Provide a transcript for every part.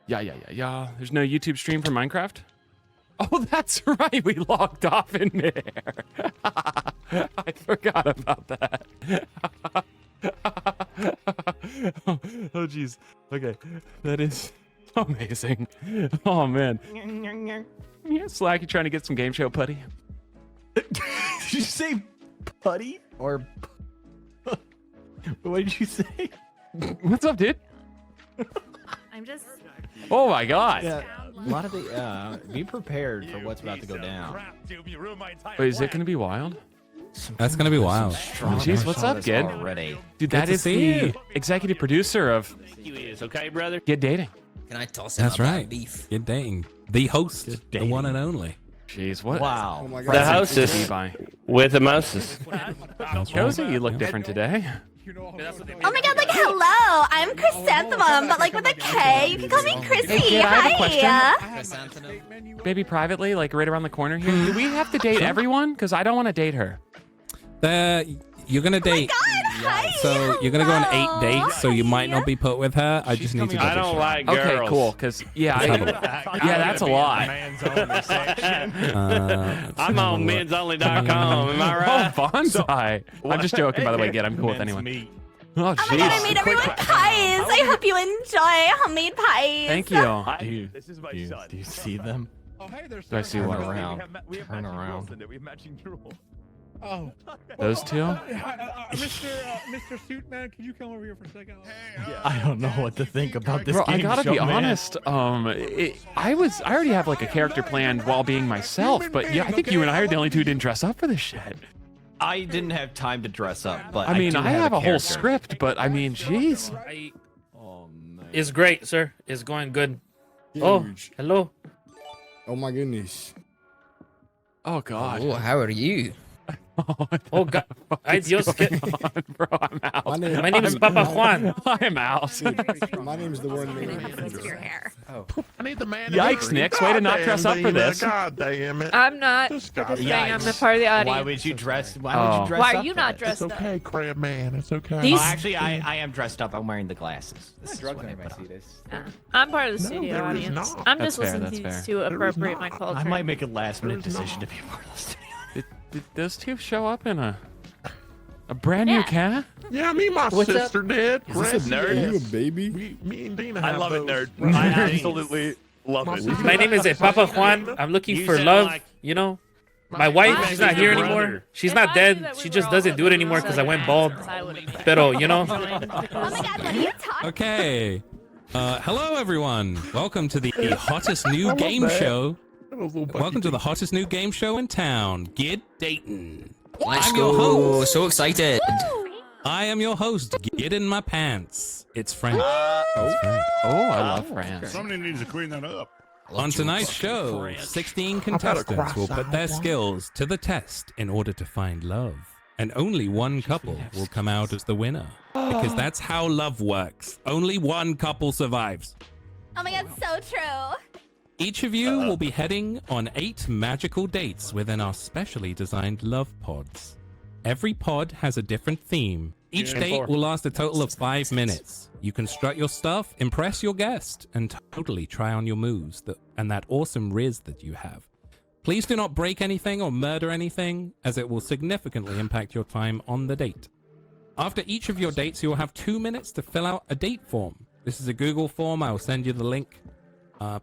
Yeah. There's no YouTube stream for Minecraft? Oh, that's right. We logged off in there. I forgot about that. Oh, jeez. Okay. That is amazing. Oh, man. Yeah, Slack, you trying to get some game show putty? Did you say putty? Or what did you say? What's up, dude? I'm just. Oh, my God. Yeah, a lot of the be prepared for what's about to go down. Wait, is it going to be wild? That's gonna be wild. Jeez, what's up, Gid? Already. Dude, that is the executive producer of Okay, brother. Get Dating. Can I toss him That's up that right. beef? Good dating. The host, the one and only. Jeez, what? Wow. Oh my The God. hostess with the mostess. Josie, you look different today. Oh my God! Like, hello, I'm Chrysanthemum, but like with a K. You can call me Chrissy. Hey, kid, I have a question. Hi. Chrysanthemum. Maybe privately, like right around the corner here. Do we have to date everyone? Because I don't want to date her. You're gonna date. Hi. So you're gonna go on 8 Hello. dates. So you might Hi. not be put with her. I just need to. I don't like girls. Okay, cool. Because yeah, yeah, that's a lot. I'm on mensonly.com. Am I right? Oh, bonsai. I'm just joking, by the way. Gid, I'm cool with anyone. Oh, Oh my God! I made jeez. everyone pies. I hope you enjoy homemade pies. Thank you. This is my son. Do you see them? Oh, hey, there's Do I see Turn one? around. We have Turn matching around. rules in it. We have matching rules. Oh. Those two? Mr. Suitman, can you come over here for a second? I don't know what to think about this Bro, game I gotta show, be man. honest. I already have like a character planned while being myself, but yeah, I think you and I are the only two who didn't dress up for this shit. I didn't have time to dress up, but I mean, do I have a whole character. script, but I mean, jeez. Oh man. It's great, sir. It's going good. Oh, hello. Oh my goodness. Oh God. Oh, how are you? Oh God. Ay, Dios. Bro, I'm out. My name is Papa Juan. I'm out. My name is the one. What happens to your hair? I need the man. Yikes, Nix. Way to not dress up for this. God damn it. I'm not. Just Just God saying, damn I'm it. the part of the audience. Why would you dress? Why Oh. would you dress Why up are you for not this? dressed It's up? okay, Crab Man. It's okay. These- Well, actually, I am dressed up. I'm wearing the glasses. This is what I put on. I'm part of the No, studio there is audience. not. I'm That's just fair, listening that's to fair. appropriate my not. culture. I might make a last-minute There is decision not. to be part of the studio. Did those two show up in a brand new Yeah. cat? Yeah, me and my What's up? sister did. Is this a nerd? Are you a baby? Me and Dina I have love it, those. nerd. I absolutely love it. My name is Papa Juan. I'm looking You for sound love. like- You know, my wife, she's not here anymore. She's not dead. She just doesn't do it anymore because I went bald. Pero, you know. Oh my God! What are you talking? Okay. Hello, everyone. Welcome to the hottest new game show. Welcome to the hottest new game show in town, Get Dayton. Let's I'm your go. host. So excited. I am your host. Get in my pants. It's Frank. It's Frank. Oh, I love France. Somebody needs to clean that up. On tonight's show, 16 contestants will put their skills to the test in order to find love. And only one couple will come out as the winner. Because that's how love works. Only one couple survives. Oh my God! So true. Each of you will be heading on 8 magical dates within our specially designed love pods. Every pod has a different theme. Each date will last a total of 5 minutes. You can strut your stuff, impress your guest, and totally try on your moves and that awesome riz that you have. Please do not break anything or murder anything, as it will significantly impact your time on the date. After each of your dates, you will have 2 minutes to fill out a date form. This is a Google form. I will send you the link.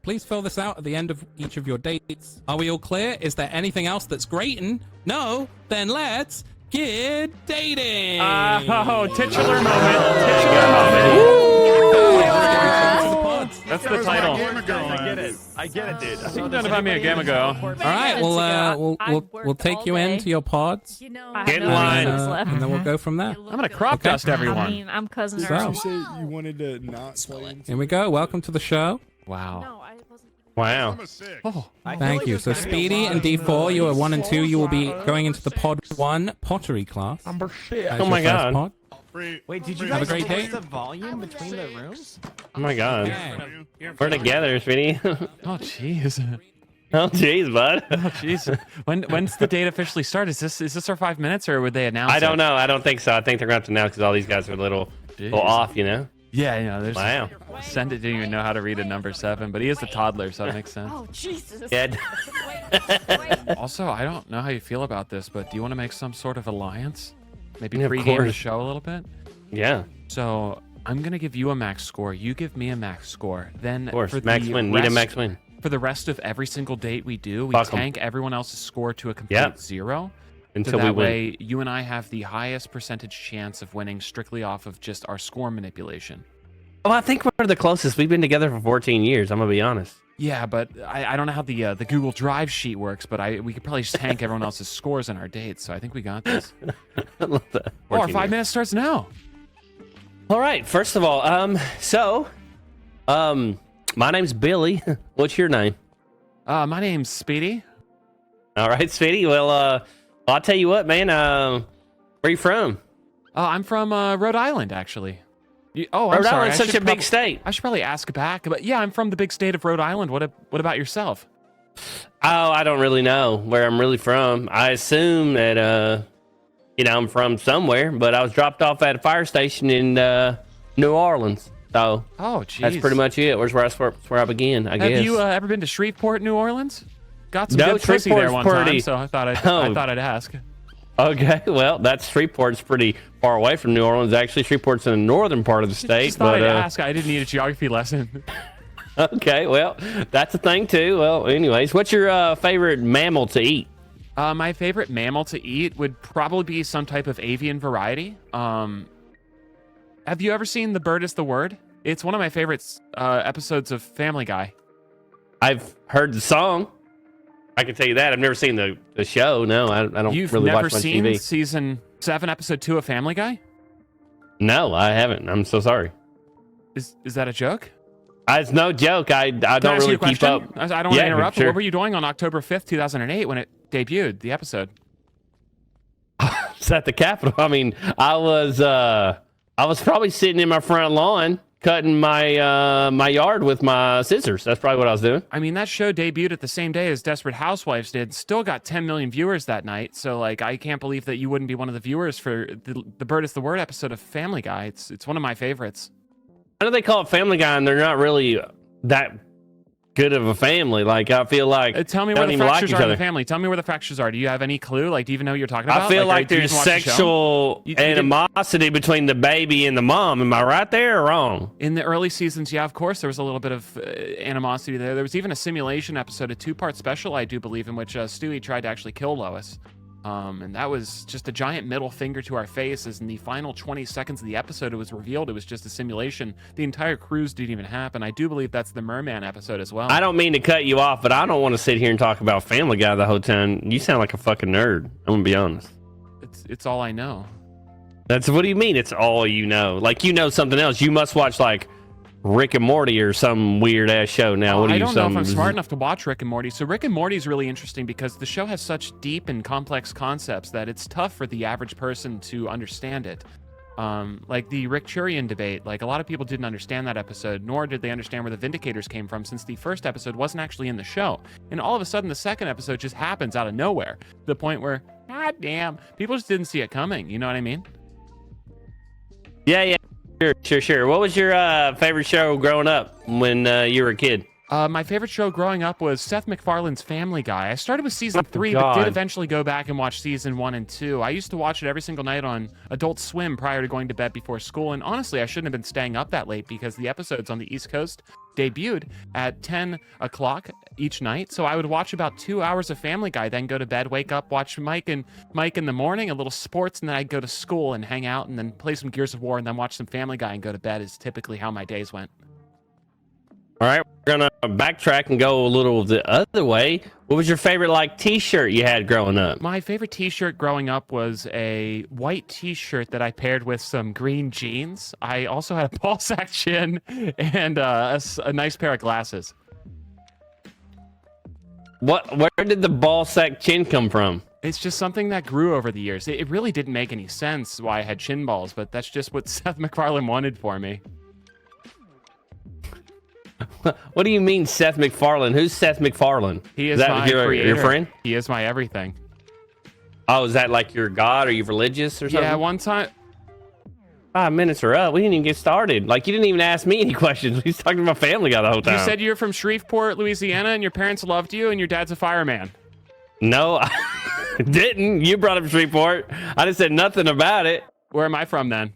Please fill this out at the end of each of your dates. Are we all clear? Is there anything else that's grating? No? Then let's get dating! Oh, titular moment. Titular moment. That's the title. I get it, dude. Sit down and find me a game ago. All right, we'll take you into your pods, You know, Get in no line. minutes left. and then we'll go from there. I'm gonna crop Okay. dust I everyone. mean, I'm cousin. So- You say you wanted to not play. Here we go. Welcome to the show. Wow. No, I wasn't. Wow. Oh, Thank you. So Speedy and D4, you are 1 and 2. You will be going into the pod 1 pottery class. Number shit. That's Oh my your first God. pod. Wait, did you Have a guys great adjust day. the volume between the rooms? Oh my God. Okay. We're together, Speedy. oh, jeez. Oh, jeez, bud. Oh, jeez. When's the date officially start? Is this our 5 minutes, or would they announce? I don't it? know. I don't think so. I think they're going to have to now because all these guys are a little off, you know? Yeah, you know, there's Wow. Send it didn't even know how to read a number 7, but he is a toddler, so it makes sense. Oh Jesus. Yeah. Also, I don't know how you feel about this, but do you want to make some sort of alliance? Maybe Yeah, of pregame the course. show a little bit? Yeah. So I'm gonna give you a max score. You give me a max score. Then Of course. for Max the win. Need a rest- max win. For the rest of every single date we do, we Fuck 'em. tank everyone else's score to a complete Yep. 0. Until So we that win. way, you and I have the highest percentage chance of winning strictly off of just our score manipulation. Well, I think we're the closest. We've been together for 14 years. I'm gonna be honest. Yeah, but I don't know how the Google Drive sheet works, but we could probably just tank everyone else's scores in our dates. So I think we got this. I love that. Oh, our 14 5 years. minutes starts now. All right. First of all, my name's Billy. What's your name? My name's Speedy. All right, Speedy. Well, I'll tell you what, man. Where you from? I'm from Rhode Island, actually. I'm Rhode sorry. Island's such a big state. I should probably ask back, but yeah, I'm from the big state of Rhode Island. What about yourself? Oh, I don't really know where I'm really from. I assume that I'm from somewhere, but I was dropped off at a fire station in New Orleans. So Oh, geez. that's pretty much it. Where's where I begin, I guess. Have you ever been to Shreveport, New Orleans? Got some No, good pussy there Shreveport's one time, pretty- so I thought Oh. I'd ask. Okay, well, Shreveport's pretty far away from New Orleans. Actually, Shreveport's in the northern part of the state. Just thought but I'd ask. I didn't need a geography lesson. okay, well, that's a thing too. Well, anyways, what's your favorite mammal to eat? My favorite mammal to eat would probably be some type of avian variety. Have you ever seen The Bird is the Word? It's one of my favorite episodes of Family Guy. I've heard the song. I can tell you that. I've never seen the show. No, I don't You've really never watch much seen TV. season 7, episode 2 of Family Guy? No, I haven't. I'm so sorry. Is that a joke? It's no joke. I Can I don't ask you really a keep question? up. I don't want to Yeah, interrupt, but sure. what were you doing on October 5th, 2008 when it debuted, the episode? It's at the Capitol. I mean, I was probably sitting in my front lawn cutting my yard with my scissors. That's probably what I was doing. I mean, that show debuted at the same day as Desperate Housewives did. Still got 10 million viewers that night. So, like, I can't believe that you wouldn't be one of the viewers for the Bird is the Word episode of Family Guy. It's one of my favorites. I know they call it Family Guy, and they're not really that good of a family. Like, I feel like Tell me they where don't the even like fractures each are in other. the family. Tell me where the fractures are. Do you have any clue? Like, do you even know what you're talking about? I feel like do you there's even watch the show? sexual You didn't- animosity between the baby and the mom. Am I right there or wrong? In the early seasons, yeah, of course, there was a little bit of animosity there. There was even a simulation episode, a 2-part special, I do believe, in which Stewie tried to actually kill Lois. And that was just a giant middle finger to our faces. In the final 20 seconds of the episode, it was revealed it was just a simulation. The entire cruise didn't even happen. I do believe that's the Merman episode as well. I don't mean to cut you off, but I don't want to sit here and talk about Family Guy the whole time. You sound like a fucking nerd. I'm gonna be honest. It's all I know. That's what do you mean? It's all you know? Like you know something else? You must watch like Rick and Morty or some weird ass show now. What are I you? don't know if I'm smart enough to watch Rick and Morty. So Rick and Morty is really interesting because the show has such deep and complex concepts that it's tough for the average person to understand it. Like the Rick Churian debate, like a lot of people didn't understand that episode, nor did they understand where the Vindicators came from, since the first episode wasn't actually in the show. And all of a sudden, the second episode just happens out of nowhere, to the point where, god damn, people just didn't see it coming. You know what I mean? Yeah. Sure. What was your favorite show growing up when you were a kid? My favorite show growing up was Seth MacFarlane's Family Guy. I started with season 3, but God. did eventually go back and watch season 1 and 2. I used to watch it every single night on Adult Swim prior to going to bed before school. And honestly, I shouldn't have been staying up that late because the episodes on the East Coast debuted at 10 o'clock each night. So I would watch about 2 hours of Family Guy, then go to bed, wake up, watch Mike in the morning, a little sports, and then I'd go to school and hang out and then play some Gears of War and then watch some Family Guy and go to bed is typically how my days went. All right, we're gonna backtrack and go a little the other way. What was your favorite like T-shirt you had growing up? My favorite T-shirt growing up was a white T-shirt that I paired with some green jeans. I also had a ball sack chin and a nice pair of glasses. Where did the ball sack chin come from? It's just something that grew over the years. It really didn't make any sense why I had chin balls, but that's just what Seth MacFarlane wanted for me. What do you mean, Seth MacFarlane? Who's Seth MacFarlane? He is that my your creator. friend? He is my everything. Oh, is that like your god? Are you religious or something? Yeah, one time. 5 minutes are up. We didn't even get started. Like, you didn't even ask me any questions. We was talking about Family Guy the whole time. You said you're from Shreveport, Louisiana, and your parents loved you, and your dad's a fireman. No, I didn't. You brought up Shreveport. I just said nothing about it. Where am I from then?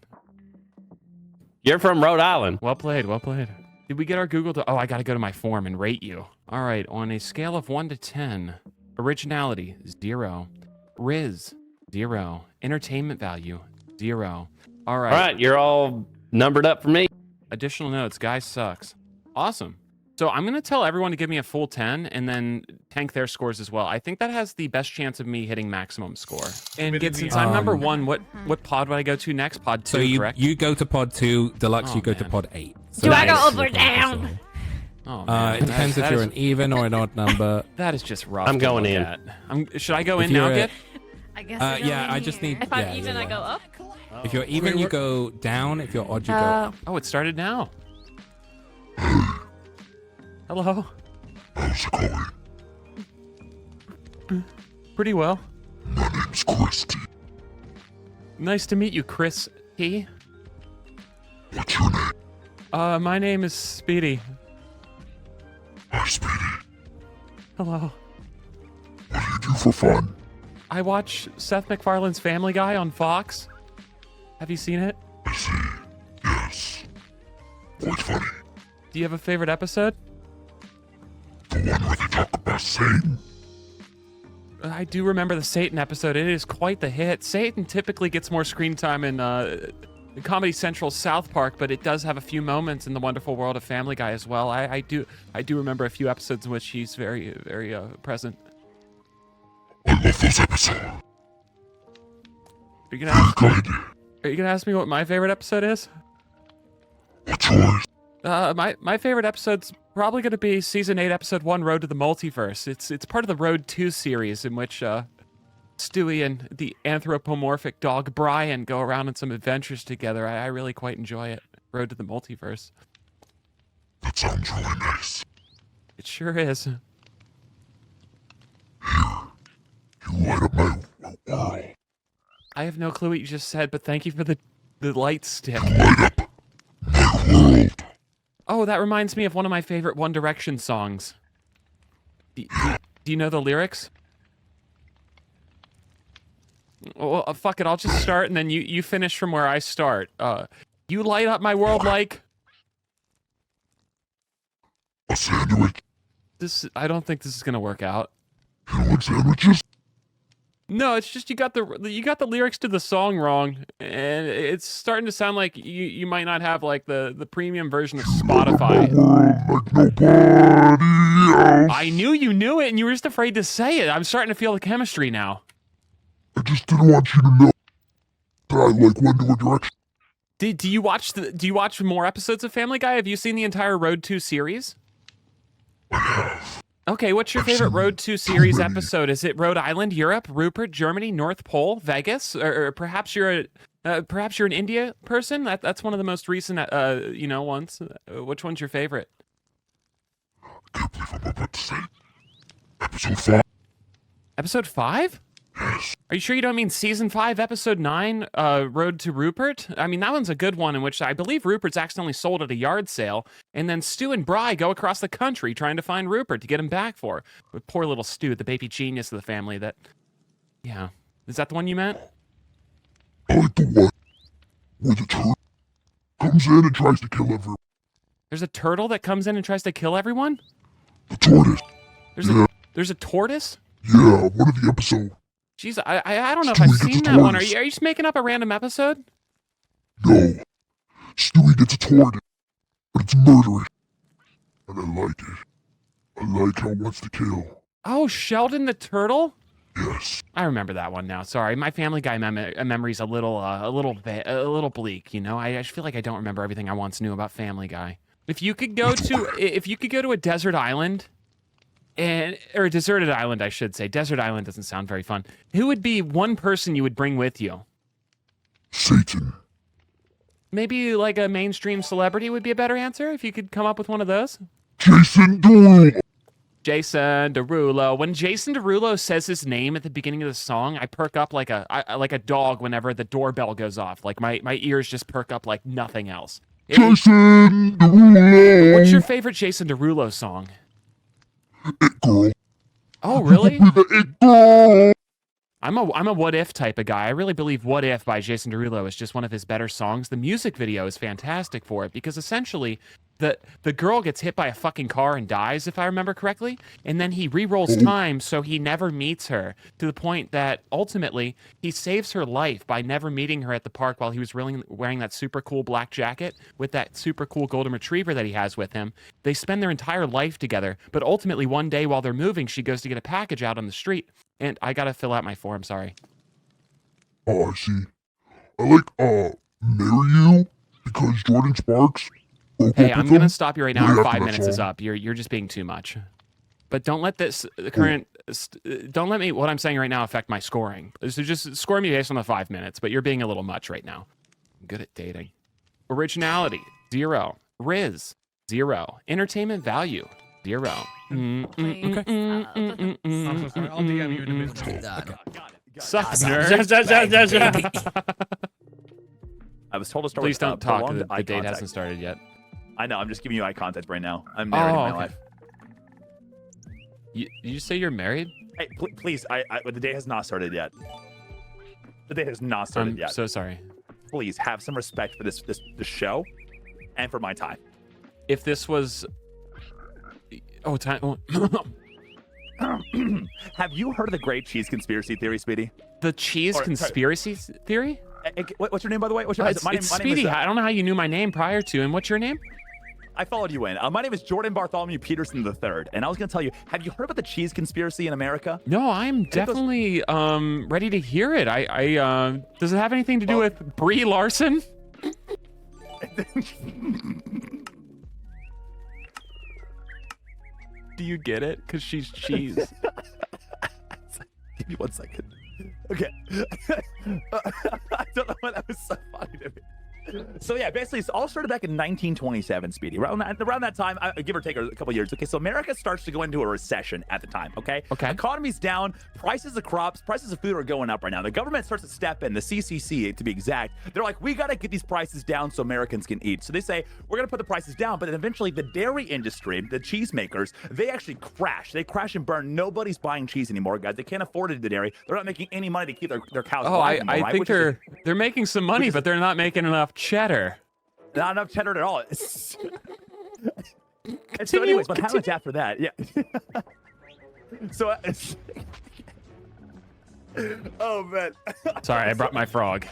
You're from Rhode Island. Well played, well played. Did we get our Google? Oh, I got to go to my form and rate you. All right, on a scale of 1 to 10, originality, 0. Riz, 0. Entertainment value, 0. All right. All right, you're all numbered up for me. Additional notes, guy sucks. Awesome. So I'm going to tell everyone to give me a full 10 and then tank their scores as well. I think that has the best chance of me hitting maximum score. And since I'm number 1, what pod would I go to next? Pod 2, So correct? you go to pod 2, Deluxe, you go to pod 8. So Do I go that's up or your down? episode. Oh, man. It depends if you're an even or an odd number. That is just rough. I'm to going look in. at. Should I go If in now, you're a- Git? I guess. Yeah, I just need. If I'm yeah, even, you're I go right. up. If you're even, you go down. If you're odd, you go up. Oh, it started now. Hello. How's it going? Pretty well. My name's Christy. Nice to meet you, Chris T. What's your name? My name is Speedy. Hi, Speedy. Hello. What do you do for fun? I watch Seth MacFarlane's Family Guy on Fox. Have you seen it? I see. Yes. What's funny? Do you have a favorite episode? The one where they talk about Satan? I do remember the Satan episode. It is quite the hit. Satan typically gets more screen time in Comedy Central's South Park, but it does have a few moments in the wonderful world of Family Guy as well. I do remember a few episodes in which he's very, very present. I love those episodes. Are you gonna ask me what my favorite episode is? What's yours? My favorite episode's probably gonna be season 8, episode 1, Road to the Multiverse. It's part of the Road 2 series in which Stewie and the anthropomorphic dog Brian go around on some adventures together. I really quite enjoy it. Road to the Multiverse. That sounds really nice. It sure is. You light up my world. I have no clue what you just said, but thank you for the light stick. Light up my world. Oh, that reminds me of one of my favorite One Direction songs. Do you know the lyrics? Well, fuck it. I'll just start, and then you finish from where I start. You light up my world like... A sandwich. I don't think this is gonna work out. You like sandwiches? No, it's just you got the lyrics to the song wrong, and it's starting to sound like you might not have like the premium version of Spotify. Like nobody else. I knew you knew it, and you were just afraid to say it. I'm starting to feel the chemistry now. I just didn't want you to know that I like One Direction. Do you watch more episodes of Family Guy? Have you seen the entire Road 2 series? I have. Okay, what's your I've favorite seen Road 2 so series many. episode? Is it Rhode Island, Europe, Rupert, Germany, North Pole, Vegas, or perhaps you're an India person? That's one of the most recent ones. Which one's your favorite? I can't believe I'm about to say it. Episode 5. Episode 5? Yes. Are you sure you don't mean season 5, episode 9, Road to Rupert? I mean, that one's a good one in which I believe Rupert's accidentally sold at a yard sale, and then Stu and Bri go across the country trying to find Rupert to get him back for. With poor little Stu, the baby genius of the family that... Yeah. Is that the one you meant? I like the one where the turtle comes in and tries to kill everyone. There's a turtle that comes in and tries to kill everyone? The tortoise. There's a tortoise? Yeah, one of the episodes. Jeez, I don't know if I've Stewie gets seen a that one. Are tortoise. you just making up a random episode? No. Stewie gets a tortoise, but it's murderous. And I like it. I like how it wants to kill. Oh, Sheldon the turtle? Yes. I remember that one now. Sorry, my Family Guy memory's a little bleak. You know, I just feel like I don't remember everything I once knew about Family Guy. If you could go to a desert island, or a deserted island, I should say. Desert island doesn't sound very fun. Who would be one person you would bring with you? Satan. Maybe like a mainstream celebrity would be a better answer if you could come up with one of those. Jason Derulo. Jason Derulo. When Jason Derulo says his name at the beginning of the song, I perk up like a dog whenever the doorbell goes off. Like my ears just perk up like nothing else. Jason Derulo. What's your favorite Jason Derulo song? It Girl. Oh, really? It Girl. I'm a What If type of guy. I really believe What If by Jason Derulo is just one of his better songs. The music video is fantastic for it because essentially the girl gets hit by a fucking car and dies, if I remember correctly, and then he re-rolls time so he never meets her, to the point that ultimately he saves her life by never meeting her at the park while he was wearing that super cool black jacket with that super cool golden retriever that he has with him. They spend their entire life together, but ultimately one day while they're moving, she goes to get a package out on the street. And I gotta fill out my form, sorry. Oh, I see. I like, marry you because Jordan Sparks broke Hey, up I'm with gonna him stop you right now. right Our after 5 that minutes is song. up. You're just being too much. But don't let this don't let me what I'm saying right now affect my scoring. So just score me based on the 5 minutes. But you're being a little much right now. I'm good at dating. Originality 0. Riz 0. Entertainment value 0. I'm so sorry. I'll DM you individually. Done. Suck, nerd. I was told to start Please with don't talk. prolonged The eye date contact. hasn't started yet. I know. I'm just giving you eye contact right now. I'm narrating my okay. life. You say you're married? Hey, please. The day has not started yet. The day has not started I'm yet. so sorry. Please have some respect for this show, and for my time. If this was, time. Oh. Have you heard of the Great Cheese Conspiracy Theory, Speedy? The cheese conspiracy theory? What's your name, by the way? What's your It's Speedy. is, I don't know how you knew my name prior to. And what's your name? I followed you in. My name is Jordan Bartholomew Peterson III, and I was going to tell you, have you heard about the cheese conspiracy in America? No, I'm definitely ready to hear it. I does it have anything to do with Brie Larson? Do you get it? Because she's cheese. Give me 1 second. Okay. I don't know why that was so funny to me. So yeah, basically, it's all started back in 1927, Speedy. Around that time, give or take a couple years. Okay, so America starts to go into a recession at the time. Okay. Economy's down. Prices of crops, prices of food are going up right now. The government starts to step in. The CCC, to be exact, they're like, we got to get these prices down so Americans can eat. So they say we're gonna put the prices down. But then eventually, the dairy industry, the cheese makers, they actually crash. They crash and burn. Nobody's buying cheese anymore, guys. They can't afford it. The dairy. They're not making any money to keep their cows alive anymore, I right? think they're making some money, but they're not making enough cheddar. Not enough cheddar at all. And so anyways, what happens after that? Yeah. So oh man. Sorry, I brought my frog.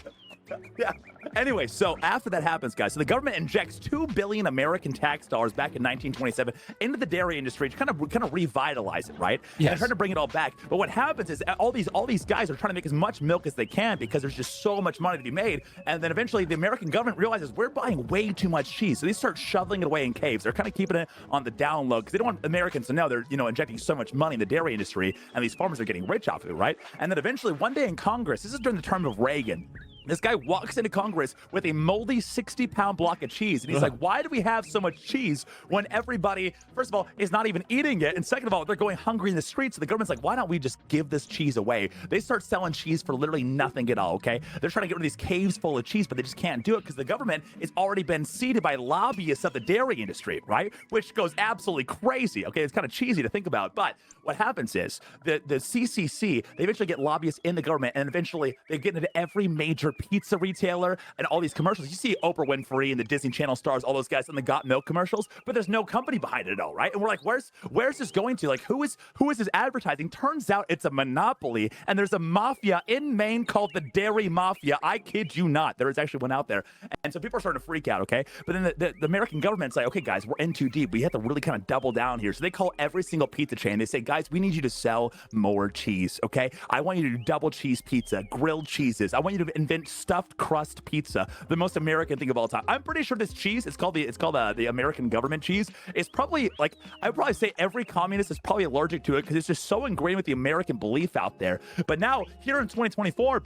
Yeah. Anyway, so after that happens, guys, so the government injects $2 billion American tax dollars back in 1927 into the dairy industry to kind of revitalize it, right? Yes. And try to bring it all back. But what happens is all these guys are trying to make as much milk as they can because there's just so much money to be made. And then eventually the American government realizes we're buying way too much cheese, so they start shoveling it away in caves. They're kind of keeping it on the down low because they don't want Americans to know they're injecting so much money in the dairy industry, and these farmers are getting rich off of it, right? And then eventually one day in Congress, this is during the term of Reagan. This guy walks into Congress with a moldy 60-pound block of cheese. And he's like, why do we have so much cheese when everybody, first of all, is not even eating it? And second of all, they're going hungry in the streets. So the government's like, why don't we just give this cheese away? They start selling cheese for literally nothing at all, okay? They're trying to get rid of these caves full of cheese, but they just can't do it because the government has already been seeded by lobbyists of the dairy industry, right? Which goes absolutely crazy, okay? It's kind of cheesy to think about. But what happens is the CCC, they eventually get lobbyists in the government, and eventually they get into every major pizza retailer and all these commercials. You see Oprah Winfrey and the Disney Channel stars, all those guys in the Got Milk commercials, but there's no company behind it at all, right? And we're like, where's this going to? Like, who is this advertising? Turns out it's a monopoly, and there's a mafia in Maine called the Dairy Mafia. I kid you not. There is actually one out there. And so people are starting to freak out, okay? But then the American government's like, okay, guys, we're in too deep. We have to really kind of double down here. So they call every single pizza chain. They say, guys, we need you to sell more cheese, okay? I want you to do double cheese pizza, grilled cheeses. I want you to invent stuffed crust pizza, the most American thing of all time. I'm pretty sure this cheese, it's called the American government cheese. It's probably, like, I would probably say every communist is probably allergic to it because it's just so ingrained with the American belief out there. But now, here in 2024,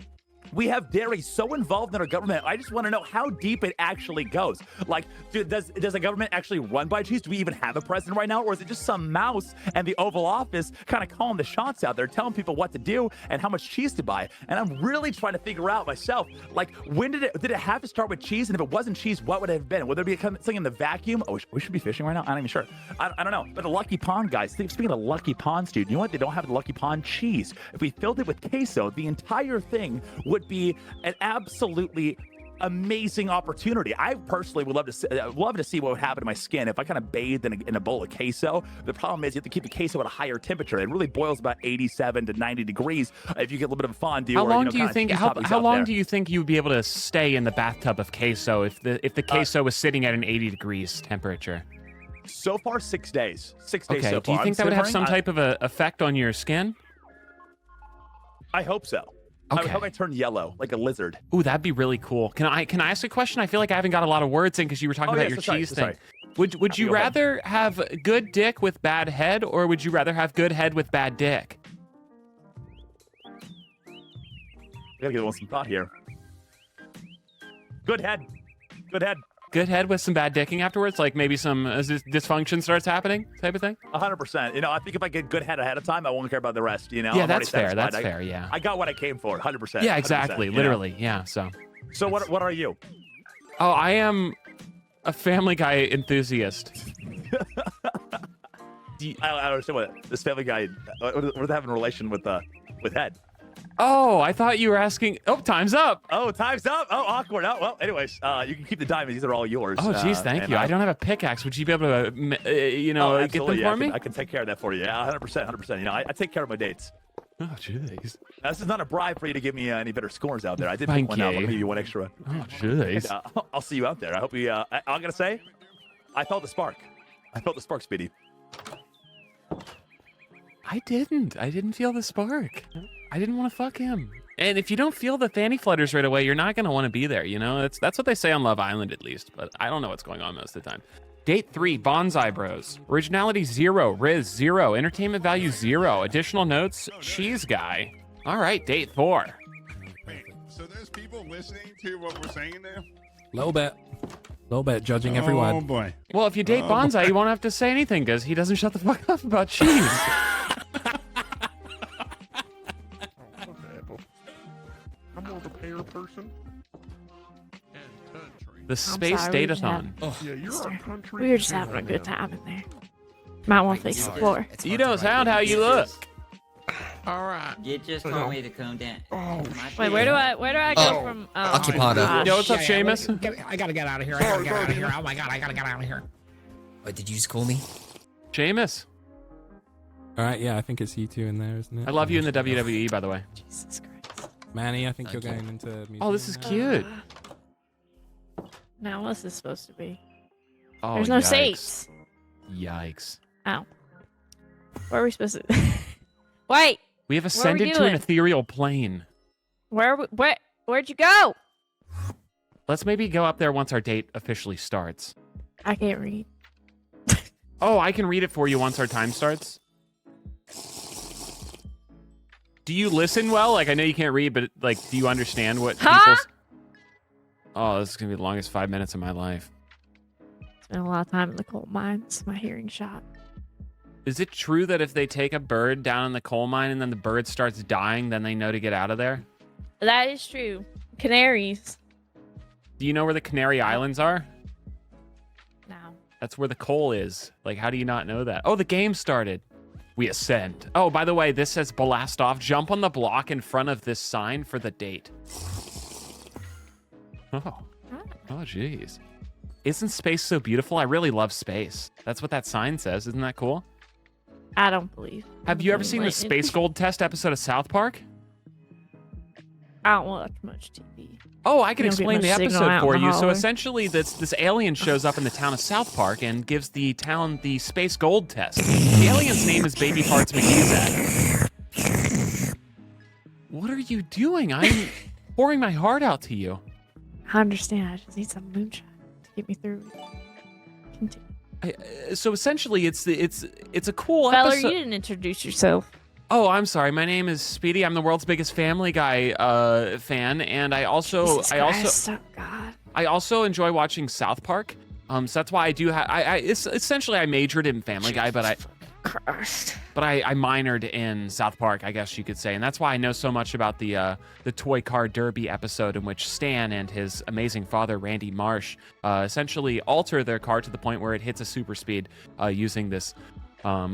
We have dairy so involved in our government. I just want to know how deep it actually goes. Like, does a government actually run by cheese? Do we even have a president right now? Or is it just some mouse and the Oval Office kind of calling the shots out there, telling people what to do and how much cheese to buy? And I'm really trying to figure out myself, like, when did it have to start with cheese? And if it wasn't cheese, what would it have been? Would there be something in the vacuum? Oh, we should be fishing right now? I'm not even sure. I don't know. But the Lucky Pond guys, speaking of Lucky Ponds, dude, you know what? They don't have the Lucky Pond cheese. If we filled it with queso, the entire thing would be an absolutely amazing opportunity. I personally would love to see what would happen to my skin if I kind of bathed in a bowl of queso. The problem is you have to keep the queso at a higher temperature. It really boils about 87 to 90 degrees if you get a little bit of fondue. How long do you think? How long do you think you would be able to stay in the bathtub of queso if the queso was sitting at an 80 degrees temperature? So far, 6 days. 6 days Okay. so far. Do you think that would have some type of a effect on your skin? I hope so. Okay. I hope I turn yellow like a lizard. Ooh, that'd be really cool. Can I ask a question? I feel like I haven't got a lot of words in because you were talking about your cheese thing. Would you rather have good dick with bad head, or would you rather have good head with bad dick? I gotta give it some thought here. Good head. Good head. Good head with some bad dicking afterwards, like maybe some dysfunction starts happening, type of thing. 100%. You know, I think if I get good head ahead of time, I won't care about the rest. You know. Yeah, I'm that's already fair. satisfied. That's fair. Yeah. I got what I came for. 100%. Yeah, exactly. 100%, Literally. You know? Yeah. So what are you? Oh, I am a Family Guy enthusiast. I don't understand what this Family Guy. What does that have in relation with head? Oh, I thought you were asking. Oh, time's up. Oh, time's up. Oh, awkward. Oh, well, anyways, you can keep the diamonds. These are all yours. Oh, geez, thank you. I don't have a pickaxe. Would you be able to, get them for me? I can take care of that for you. Yeah, 100%, 100%. You know, I take care of my dates. Oh, jeez. This is not a bribe for you to give me any better scores out there. I did pick one out. I'll give you one extra. Oh, jeez. I'll see you out there. I hope we. I'm gonna say, I felt the spark. I felt the spark, Speedy. I didn't feel the spark. I didn't want to fuck him. And if you don't feel the fanny flutters right away, you're not going to want to be there, you know? That's what they say on Love Island, at least, but I don't know what's going on most of the time. Date 3, Bonsai Bros. Originality 0, Riz 0, entertainment value 0, additional notes, cheese guy. All right, date 4. Wait, so there's people listening to what we're saying now? Little bit, judging every word. Oh boy. Well, if you date Bonsai, you won't have to say anything because he doesn't shut the fuck up about cheese. I'm more of a payer person. The Space Datathon. Yeah, you're a country. We were just having a good time in there. Might want to face the floor. You don't sound how you look. All right. You just told me to come down. Oh, Wait, where do I go from? Oh, Occupado. Yo, what's up, Seamus? I gotta get out of here. I gotta get out of here. Oh my god, I gotta get out of here. Wait, did you just call me? Seamus. All right, yeah, I think it's you two in there, isn't it? I love you in the WWE, by the way. Jesus Christ. Manny, I think you're going into music. Oh, this is cute. Now, what's this supposed to be? Oh, There's no yikes. seats. Yikes. Ow. Where are we supposed to? Wait. We have ascended to an ethereal plane. Where'd you go? Let's maybe go up there once our date officially starts. I can't read. Oh, I can read it for you once our time starts. Do you listen well? Like, I know you can't read, but like, do you understand what people's... Oh, this is gonna be the longest 5 minutes of my life. Spent a lot of time in the coal mines. My hearing shot. Is it true that if they take a bird down in the coal mine and then the bird starts dying, then they know to get out of there? That is true. Canaries. Do you know where the Canary Islands are? No. That's where the coal is. Like, how do you not know that? Oh, the game started. We ascend. Oh, by the way, this says blast off. Jump on the block in front of this sign for the date. Oh. Oh, jeez. Isn't space so beautiful? I really love space. That's what that sign says. Isn't that cool? I don't believe. Have you ever seen the Space Gold Test episode of South Park? I don't watch much TV. Oh, I can You don't get explain the much signal episode out for in the you. So hallway. essentially, this alien shows up in the town of South Park and gives the town the Space Gold Test. The alien's name is Baby Parts McGeezak. What are you doing? I'm pouring my heart out to you. I understand. I just need some moonshine to get me through. Continue. So essentially, it's a cool Feller, episode. you didn't introduce yourself. Oh, I'm sorry. My name is Speedy. I'm the world's biggest Family Guy fan, and I also enjoy watching South Park. So that's why I do have. Essentially I majored in Family Guy, but I minored in South Park, I guess you could say, and that's why I know so much about the Toy Car Derby episode in which Stan and his amazing father Randy Marsh essentially alter their car to the point where it hits a super speed using this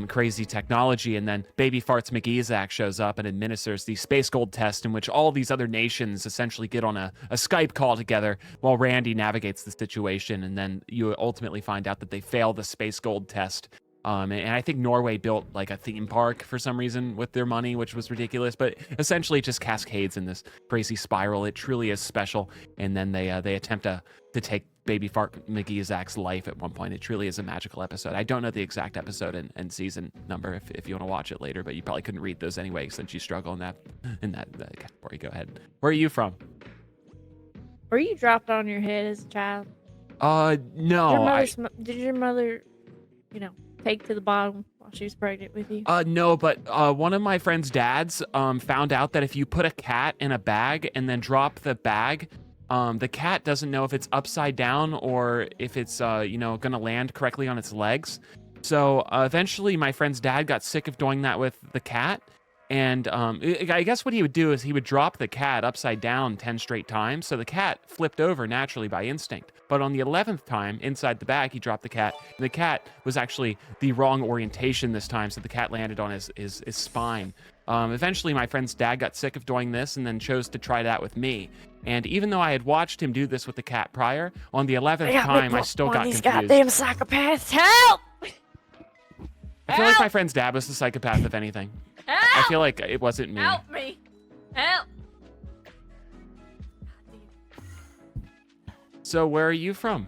crazy technology, and then Baby Farts McGeezak shows up and administers the Space Gold test, in which all these other nations essentially get on a Skype call together while Randy navigates the situation, and then you ultimately find out that they fail the Space Gold test. And I think Norway built like a theme park for some reason with their money, which was ridiculous, but essentially it just cascades in this crazy spiral. It truly is special. And then they attempt to take Baby Fart McGeezak's life at one point. It truly is a magical episode. I don't know the exact episode and season number if you want to watch it later, but you probably couldn't read those anyway since you struggle in that category. Go ahead. Where are you from? Were you dropped on your head as a child? No. Did your mother, take to the bottom while she was pregnant with you? No, but one of my friend's dads found out that if you put a cat in a bag and then drop the bag, the cat doesn't know if it's upside down or if it's gonna land correctly on its legs. So eventually my friend's dad got sick of doing that with the cat, and I guess what he would do is he would drop the cat upside down 10 straight times, so the cat flipped over naturally by instinct. But on the 11th time, inside the bag, he dropped the cat, and the cat was actually the wrong orientation this time, so the cat landed on his spine. Eventually, my friend's dad got sick of doing this and then chose to try that with me. And even though I had watched him do this with the cat prior, on the 11th time, I still got confused. These goddamn psychopaths, help! I feel like my friend's dad was the psychopath, if anything. Help! I feel like it wasn't me. Help me! Help! So where are you from?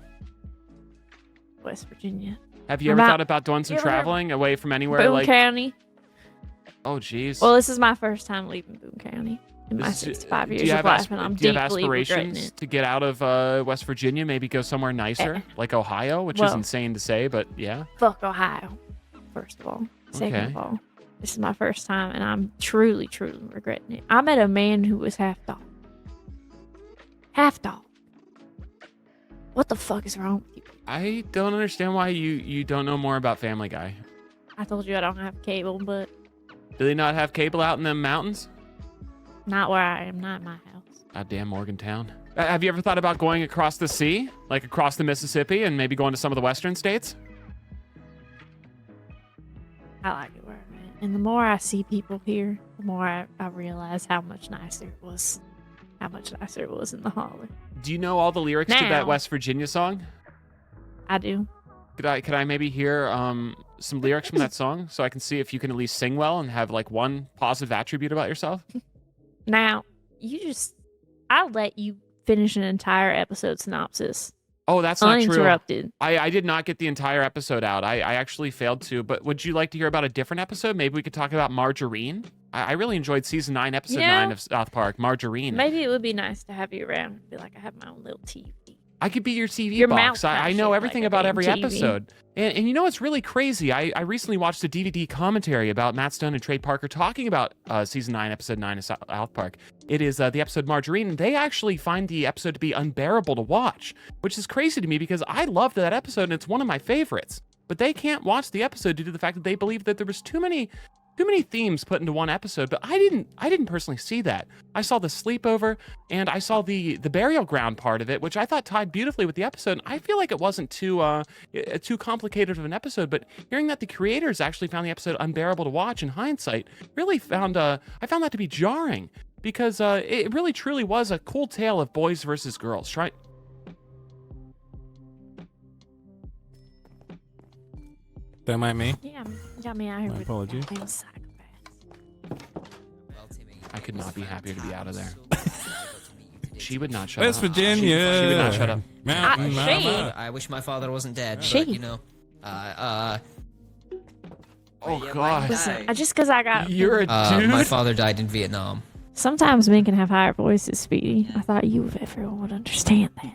West Virginia. Have you ever thought about doing some traveling away from anywhere Boone County. Oh, geez. Well, this is my first time leaving Boone County in my 65 years of life, and I'm deeply regretting it. Do you have aspirations to get out of West Virginia, maybe go somewhere nicer, like Ohio, which is insane to say, but yeah? Fuck Ohio, first of all. Second of all, this is my first time, and I'm truly, truly regretting it. I met a man who was half dog. Half dog. What the fuck is wrong with you? I don't understand why you don't know more about Family Guy. I told you I don't have cable, but... Do they not have cable out in them mountains? Not where I am, not in my house. Goddamn Morgantown. Have you ever thought about going across the sea? Like across the Mississippi and maybe going to some of the western states? I like it where I'm at. And the more I see people here, the more I realize how much nicer it was. How much nicer it was in the holler. Do you know all the lyrics to that West Virginia song? I do. Could I maybe hear some lyrics from that song so I can see if you can at least sing well and have like one positive attribute about yourself? Now, I'll let you finish an entire episode synopsis. Oh, that's not true. Uninterrupted. I did not get the entire episode out. I actually failed to, but would you like to hear about a different episode? Maybe we could talk about Margarine. I really enjoyed season 9, episode 9 of South Park, Margarine. Maybe it would be nice to have you around. I feel like I have my own little TV. I could be your TV box. I know everything about every episode. And you know what's really crazy? I recently watched a DVD commentary about Matt Stone and Trey Parker talking about season 9, episode 9 of South Park. It is the episode Margarine, and they actually find the episode to be unbearable to watch, which is crazy to me because I loved that episode and it's one of my favorites. But they can't watch the episode due to the fact that they believe that there was too many themes put into one episode, but I didn't personally see that. I saw the sleepover and I saw the burial ground part of it, which I thought tied beautifully with the episode. I feel like it wasn't too complicated of an episode, but hearing that the creators actually found the episode unbearable to watch in hindsight, really I found that to be jarring because it really truly was a cool tale of boys versus girls, right? Don't mind me. Yeah, you got me out here with apologies. I could not be happier to be out of there. She would not shut up. West Virginia. She would not shut up. I wish my father wasn't dead. But, you know, oh God. Listen, just because I got... You're a dude? My father died in Vietnam. Sometimes men can have higher voices, Speedy. I thought you, if everyone would understand that.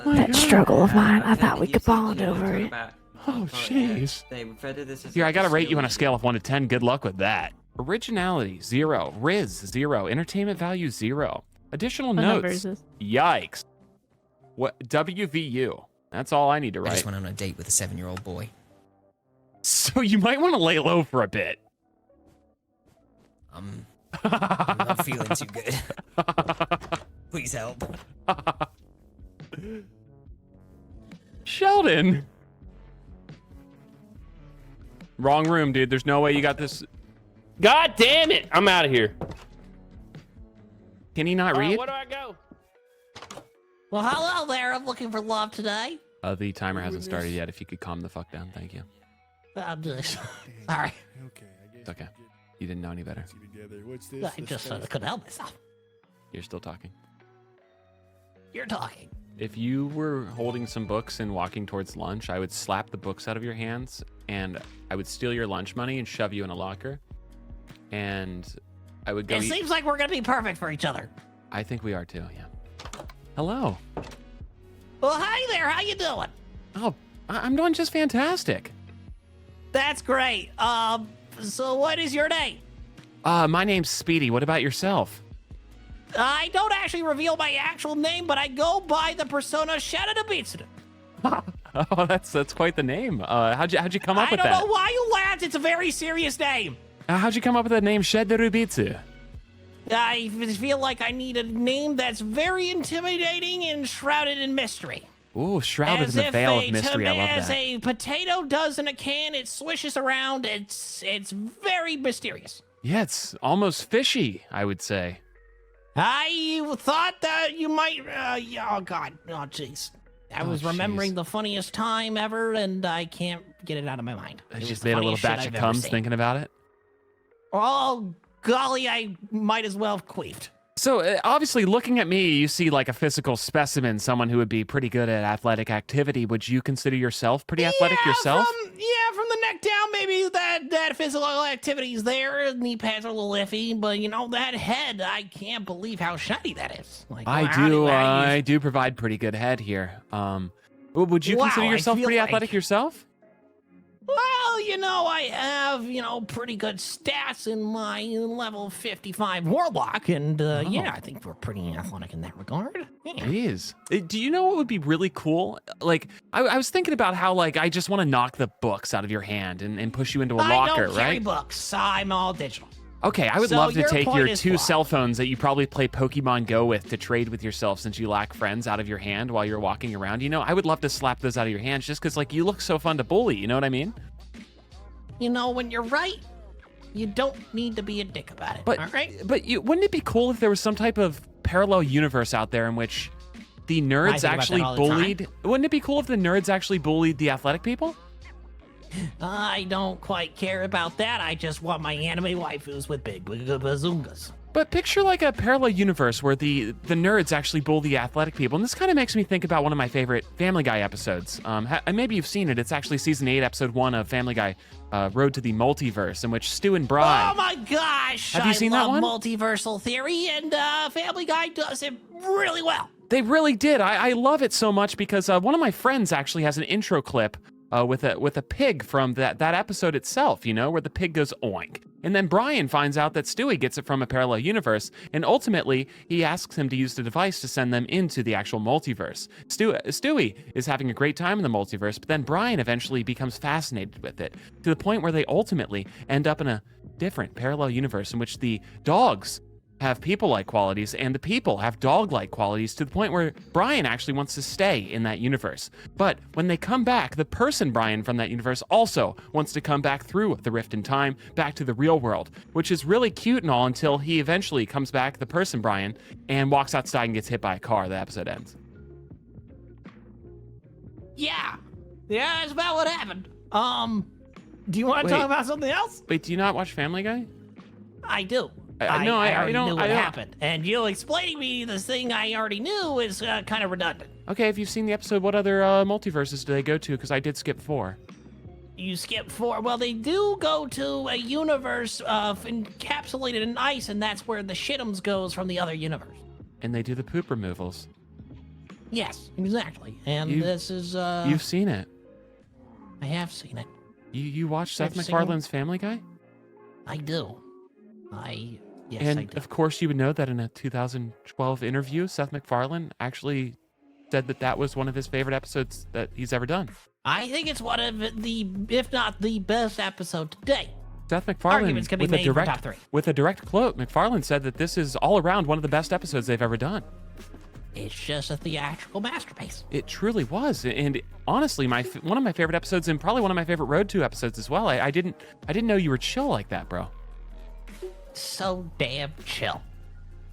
That struggle of mine, I thought we could bond over it. Oh, jeez. They refer to this as Here, I gotta rate you on a scale of 1 to 10. Good luck with that. Originality, 0. Riz, 0. Entertainment value, 0. Additional notes. Yikes. What? WVU. That's all I need to write. I just went on a date with a 7-year-old boy. So you might want to lay low for a bit. I'm not feeling too good. Please help. Sheldon. Wrong room, dude. There's no way you got this. God damn it! I'm out of here. Can he not read? Where do I go? Well, hello there. I'm looking for love today. The timer hasn't started yet. If you could calm the fuck down, thank you. I'm just sorry. It's okay. You didn't know any better. I just couldn't help myself. You're still talking. You're talking. If you were holding some books and walking towards lunch, I would slap the books out of your hands and I would steal your lunch money and shove you in a locker. And I would go. It seems like we're gonna be perfect for each other. I think we are too. Yeah. Hello. Well, hi there. How you doing? Oh, I'm doing just fantastic. That's great. So what is your name? My name's Speedy. What about yourself? I don't actually reveal my actual name, but I go by the persona Shadow the Beats. Oh, that's quite the name. How'd you come up with that? I don't know why you laughed. It's a very serious name. How'd you come up with the name Shed the Rubitsu? I feel like I need a name that's very intimidating and shrouded in mystery. Ooh, shrouded in the veil of mystery. I love that. As a potato does in a can, it swishes around. It's very mysterious. Yeah, it's almost fishy, I would say. I thought that you might. Oh God. Oh jeez. I was remembering the funniest time ever, and I can't get it out of my mind. I just made a little batch of cums thinking about it. Oh golly, I might as well have queefed. So obviously, looking at me, you see like a physical specimen, someone who would be pretty good at athletic activity. Would you consider yourself pretty athletic yourself? From the neck down, maybe that physical activity's there. Knee pads are a little iffy, but you know that head, I can't believe how shiny that is. Like, I do provide pretty good head here. Would you consider yourself pretty athletic yourself? Well, you know, I have, pretty good stats in my level 55 warlock, and yeah, I think we're pretty athletic in that regard. Yeah. Jeez. Do you know what would be really cool? Like, I was thinking about how, like, I just want to knock the books out of your hand and push you into a locker, I don't carry right? books. I'm all digital. Okay, I would love to take your 2 cell phones that you probably play Pokemon Go with to trade with yourself since you lack friends out of your hand while you're walking around. You know, I would love to slap those out of your hands just because, like, you look so fun to bully. You know what I mean? You know, when you're right, you don't need to be a dick about it, all right? But wouldn't it be cool if there was some type of parallel universe out there in which the nerds actually bullied? Wouldn't it be cool if the nerds actually bullied the athletic people? I don't quite care about that. I just want my anime waifus with big bazoongas. But picture like a parallel universe where the nerds actually bully the athletic people. And this kind of makes me think about one of my favorite Family Guy episodes. And maybe you've seen it. It's actually season 8, episode 1 of Family Guy, Road to the Multiverse, in which Stu and Bri. Oh my gosh! Have you seen that one? Multiversal theory, and Family Guy does it really well. They really did. I love it so much because one of my friends actually has an intro clip with a pig from that episode itself, you know, where the pig goes oink. And then Brian finds out that Stewie gets it from a parallel universe, and ultimately he asks him to use the device to send them into the actual multiverse. Stewie is having a great time in the multiverse, but then Brian eventually becomes fascinated with it, to the point where they ultimately end up in a different parallel universe in which the dogs have people-like qualities and the people have dog-like qualities, to the point where Brian actually wants to stay in that universe. But when they come back, the person Brian from that universe also wants to come back through the rift in time back to the real world, which is really cute and all until he eventually comes back, the person Brian, and walks outside and gets hit by a car. The episode ends. Yeah, that's about what happened. Do you want to talk about something else? Wait, do you not watch Family Guy? I do. I already knew what happened. And you explaining me this thing I already knew is kind of redundant. Okay, if you've seen the episode, what other multiverses do they go to? Because I did skip 4. You skip 4. Well, they do go to a universe encapsulated in ice, and that's where the shitums goes from the other universe. And they do the poop removals. Yes, exactly. And this is... You've seen it. I have seen it. You watch Seth I've seen MacFarlane's Family Guy? I do. Yes, And I do. of course, you would know that in a 2012 interview, Seth MacFarlane actually said that that was one of his favorite episodes that he's ever done. I think it's one of the, if not the best episode to date. Seth MacFarlane, Arguments can be made for top 3. with a direct quote, MacFarlane said that this is all around one of the best episodes they've ever done. It's just a theatrical masterpiece. It truly was, and honestly, one of my favorite episodes, and probably one of my favorite Road to episodes as well. I didn't know you were chill like that, bro. So damn chill.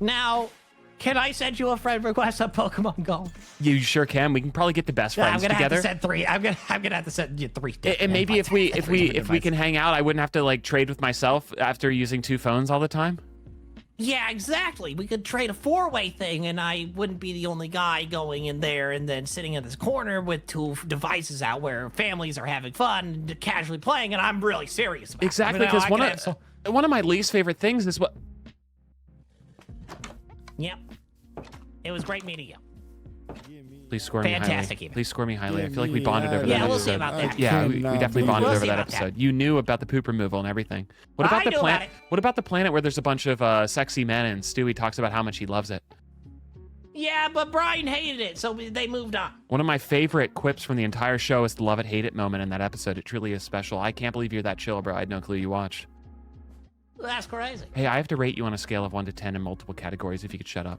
Now, can I send you a friend request on Pokemon Go? You sure can. We can probably get the best friends I'm gonna together. have to send 3. I'm gonna have to send you 3. And maybe if we can hang out, I wouldn't have to like trade with myself after using 2 phones all the time. Yeah, exactly. We could trade a 4-way thing, and I wouldn't be the only guy going in there and then sitting in this corner with 2 devices out where families are having fun and casually playing, and I'm really serious about Exactly, it. because one of my least favorite things is what. Yep. It was great meeting you. Please score me highly. Fantastic even. Please score me highly. I feel like we bonded over that Yeah, episode. we'll see about that. Yeah, we definitely bonded We'll over see that about that. episode. You knew about the poop removal and everything. What about I the knew planet? about it. What about the planet where there's a bunch of sexy men and Stewie talks about how much he loves it? Yeah, but Brian hated it, so they moved on. One of my favorite quips from the entire show is the love it, hate it moment in that episode. It truly is special. I can't believe you're that chill, bro. I had no clue you watched. That's crazy. Hey, I have to rate you on a scale of 1 to 10 in multiple categories if you could shut up.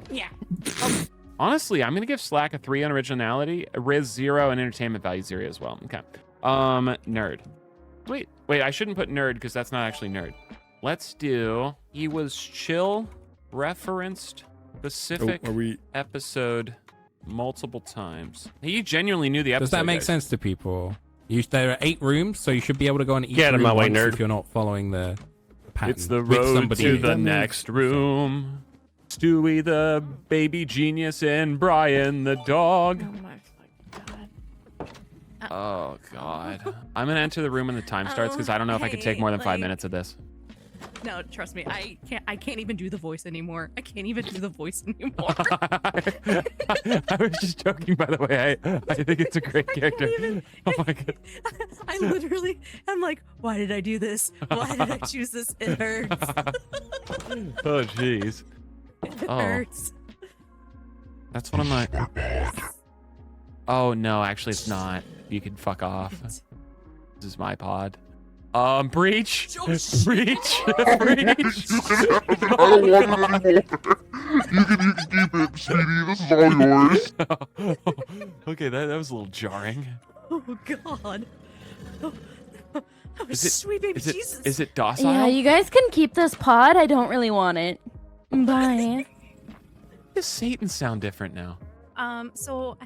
Yeah. Honestly, I'm going to give Slack a 3 on originality, Riz 0, and entertainment value 0 as well. Okay. Nerd. Wait, I shouldn't put nerd because that's not actually nerd. Let's do, he was chill, referenced specific episode multiple times. You genuinely knew the episode. Does that make guys. sense to people? There are 8 rooms, so you should be able to go in each Get out of room my way, once nerd. if you're not following the pattern. It's the with road somebody. to the next room. Stewie the baby genius and Brian the dog. Oh my fucking god. Oh god. I'm gonna enter the room when the time starts because I don't know if I could take more than 5 minutes of this. No, trust me, I can't even do the voice anymore. I can't even do the voice anymore. I was just joking, by the way. I think it's a great character. Oh my god. I literally am like, why did I do this? Why did I choose this? It hurts. Oh jeez. It hurts. That's one of my. Oh no, actually it's not. You can fuck off. This is my pod. Breach. Breach. Breach. You can have it. I don't want it anymore. You can keep it, Speedy. This is all yours. Okay, that was a little jarring. Oh god. Oh, Is it, sweet baby is it, Jesus. is it docile? Yeah, you guys can keep this pod. I don't really want it. Bye. Does Satan sound different now? So.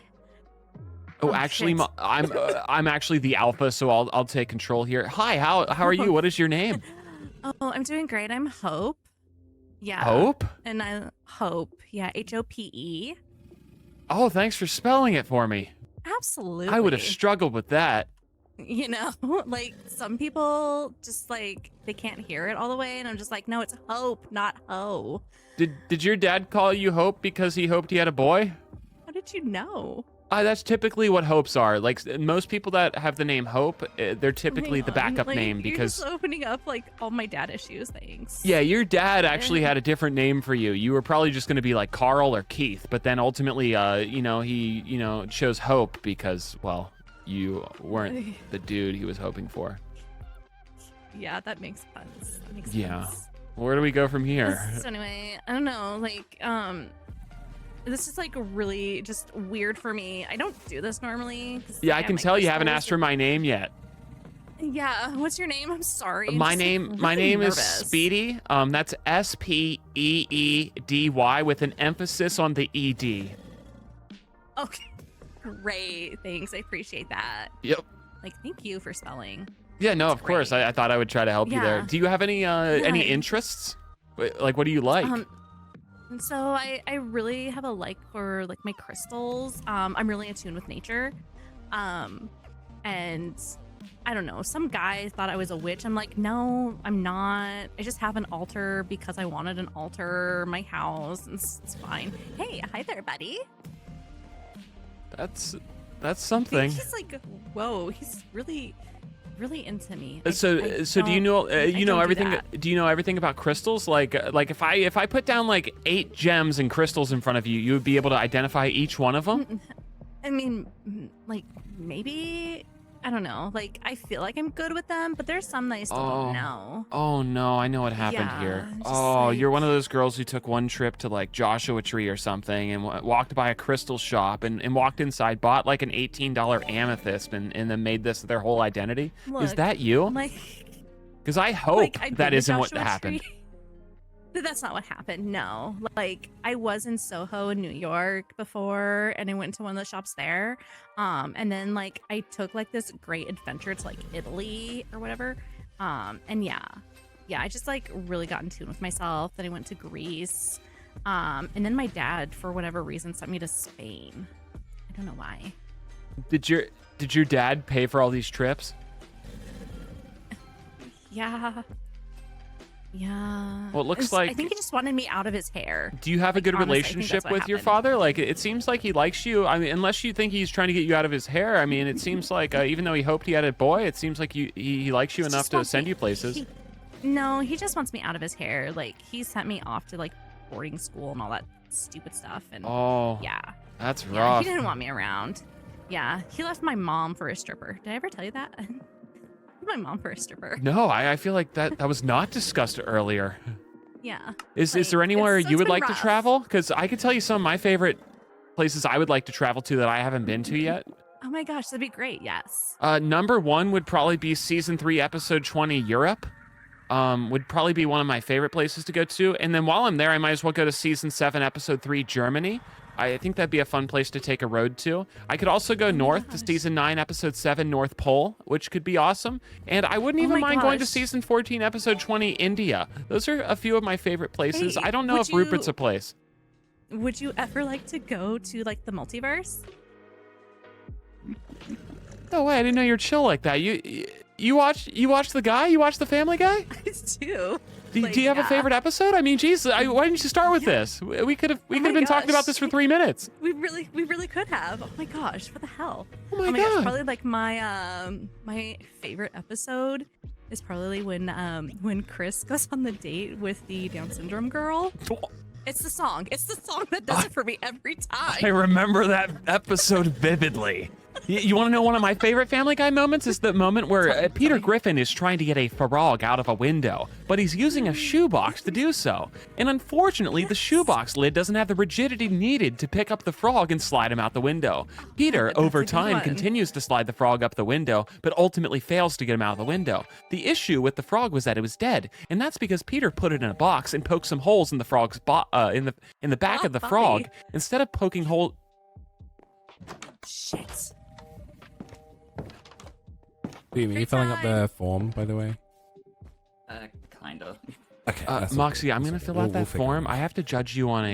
Oh, actually, shit. I'm actually the alpha, so I'll take control here. Hi, how are you? What is your name? Oh, I'm doing great. I'm Hope. Yeah. Hope? And I Hope. Yeah, HOPE. Oh, thanks for spelling it for me. Absolutely. I would have struggled with that. You know, like some people just like they can't hear it all the way, and I'm just like, no, it's Hope, not Ho. Did your dad call you Hope because he hoped he had a boy? How did you know? That's typically what hopes are. Like most people that have the name Hope, they're typically the backup Like, name you're because. just opening up like all my dad issues. Thanks. Yeah, your dad actually had a different name for you. You were probably just going to be like Carl or Keith, but then ultimately, he chose Hope because, well, you weren't the dude he was hoping for. Yeah, that makes sense. That makes Yeah. sense. Where do we go from here? So anyway, I don't know, like, this is like really just weird for me. I don't do this normally. Yeah, I can tell you haven't asked for my name yet. Yeah, what's your name? I'm sorry. I'm My just, like, name really is nervous. Speedy. That's Speedy with an emphasis on the ED. Okay, great. Thanks. I appreciate that. Yep. Like, thank you for spelling. Yeah, no, of course. I thought I would try to help you there. Yeah. Do you have any interests? Like, what do you like? And so I really have a like for like my crystals. I'm really attuned with nature. And I don't know, some guy thought I was a witch. I'm like, no, I'm not. I just have an altar because I wanted an altar, my house, and it's fine. Hey, hi there, buddy. That's That's something. He's like, whoa, he's really into me. So do you know everything? Do you know everything about crystals? Like if I put down like 8 gems and crystals in front of you, you would be able to identify each one of them? I mean, like maybe, I don't know. Like I feel like I'm good with them, but there's some that I still don't know. Oh no, I know what happened here. Oh, you're one of those girls who took one trip to like Joshua Tree or something and walked by a crystal shop and walked inside, bought like an $18 amethyst and then made this their whole identity. Look, is that you? Because I hope that isn't what happened. That's not what happened. No, like I was in Soho in New York before, and I went to one of the shops there. And then like I took like this great adventure to like Italy or whatever. And yeah, I just like really got in tune with myself. Then I went to Greece. And then my dad, for whatever reason, sent me to Spain. I don't know why. Did your dad pay for all these trips? Yeah. Well, it looks like... I think he just wanted me out of his hair. Do you have a good relationship with your father? Like, it seems like he likes you. I mean, unless you think he's trying to get you out of his hair. I mean, it seems like, even though he hoped he had a boy, it seems like he likes you enough to send you places. No, he just wants me out of his hair. Like, he sent me off to, like, boarding school and all that stupid stuff. And yeah. That's rough. He didn't want me around. Yeah, he left my mom for a stripper. Did I ever tell you that? My mom for a stripper. No, I feel like that was not discussed earlier. Yeah. Is there anywhere you would like to travel? Because I could tell you some of my favorite places I would like to travel to that I haven't been to yet. Oh my gosh, that'd be great. Yes. Number 1 would probably be season 3, episode 20, Europe. Would probably be one of my favorite places to go to. And then while I'm there, I might as well go to season 7, episode 3, Germany. I think that'd be a fun place to take a road to. I could also go north to season 9, episode 7, North Pole, which could be awesome. And I wouldn't even mind going to season 14, episode 20, India. Those are a few of my favorite places. Hey, I don't know if Rupert's a place. Would you ever like to go to like the multiverse? No way, I didn't know you're chill like that. You watch The Guy? You watch The Family Guy? I do. Do you have a favorite episode? I mean, geez, why didn't you start with this? We could have been talking about this for 3 minutes. We really could have. Oh my gosh, what the hell? Oh my God. gosh, probably like my favorite episode is probably when Chris goes on the date with the Down syndrome girl. It's the song. It's the song that does it for me every time. I remember that episode vividly. You want to know one of my favorite Family Guy moments? Is the moment where Peter Griffin is trying to get a frog out of a window, but he's using a shoebox to do so. And unfortunately, the shoebox lid doesn't have the rigidity needed to pick up the frog and slide him out the window. Peter, over time, continues to slide the frog up the window, but ultimately fails to get him out of the window. The issue with the frog was that it was dead, and that's because Peter put it in a box and poked some holes in the frog's in the back of the frog instead of poking holes. Shit. Are you filling up the form, by the way? Kind of. Okay. Moxie, I'm gonna fill out that form. I have to judge you on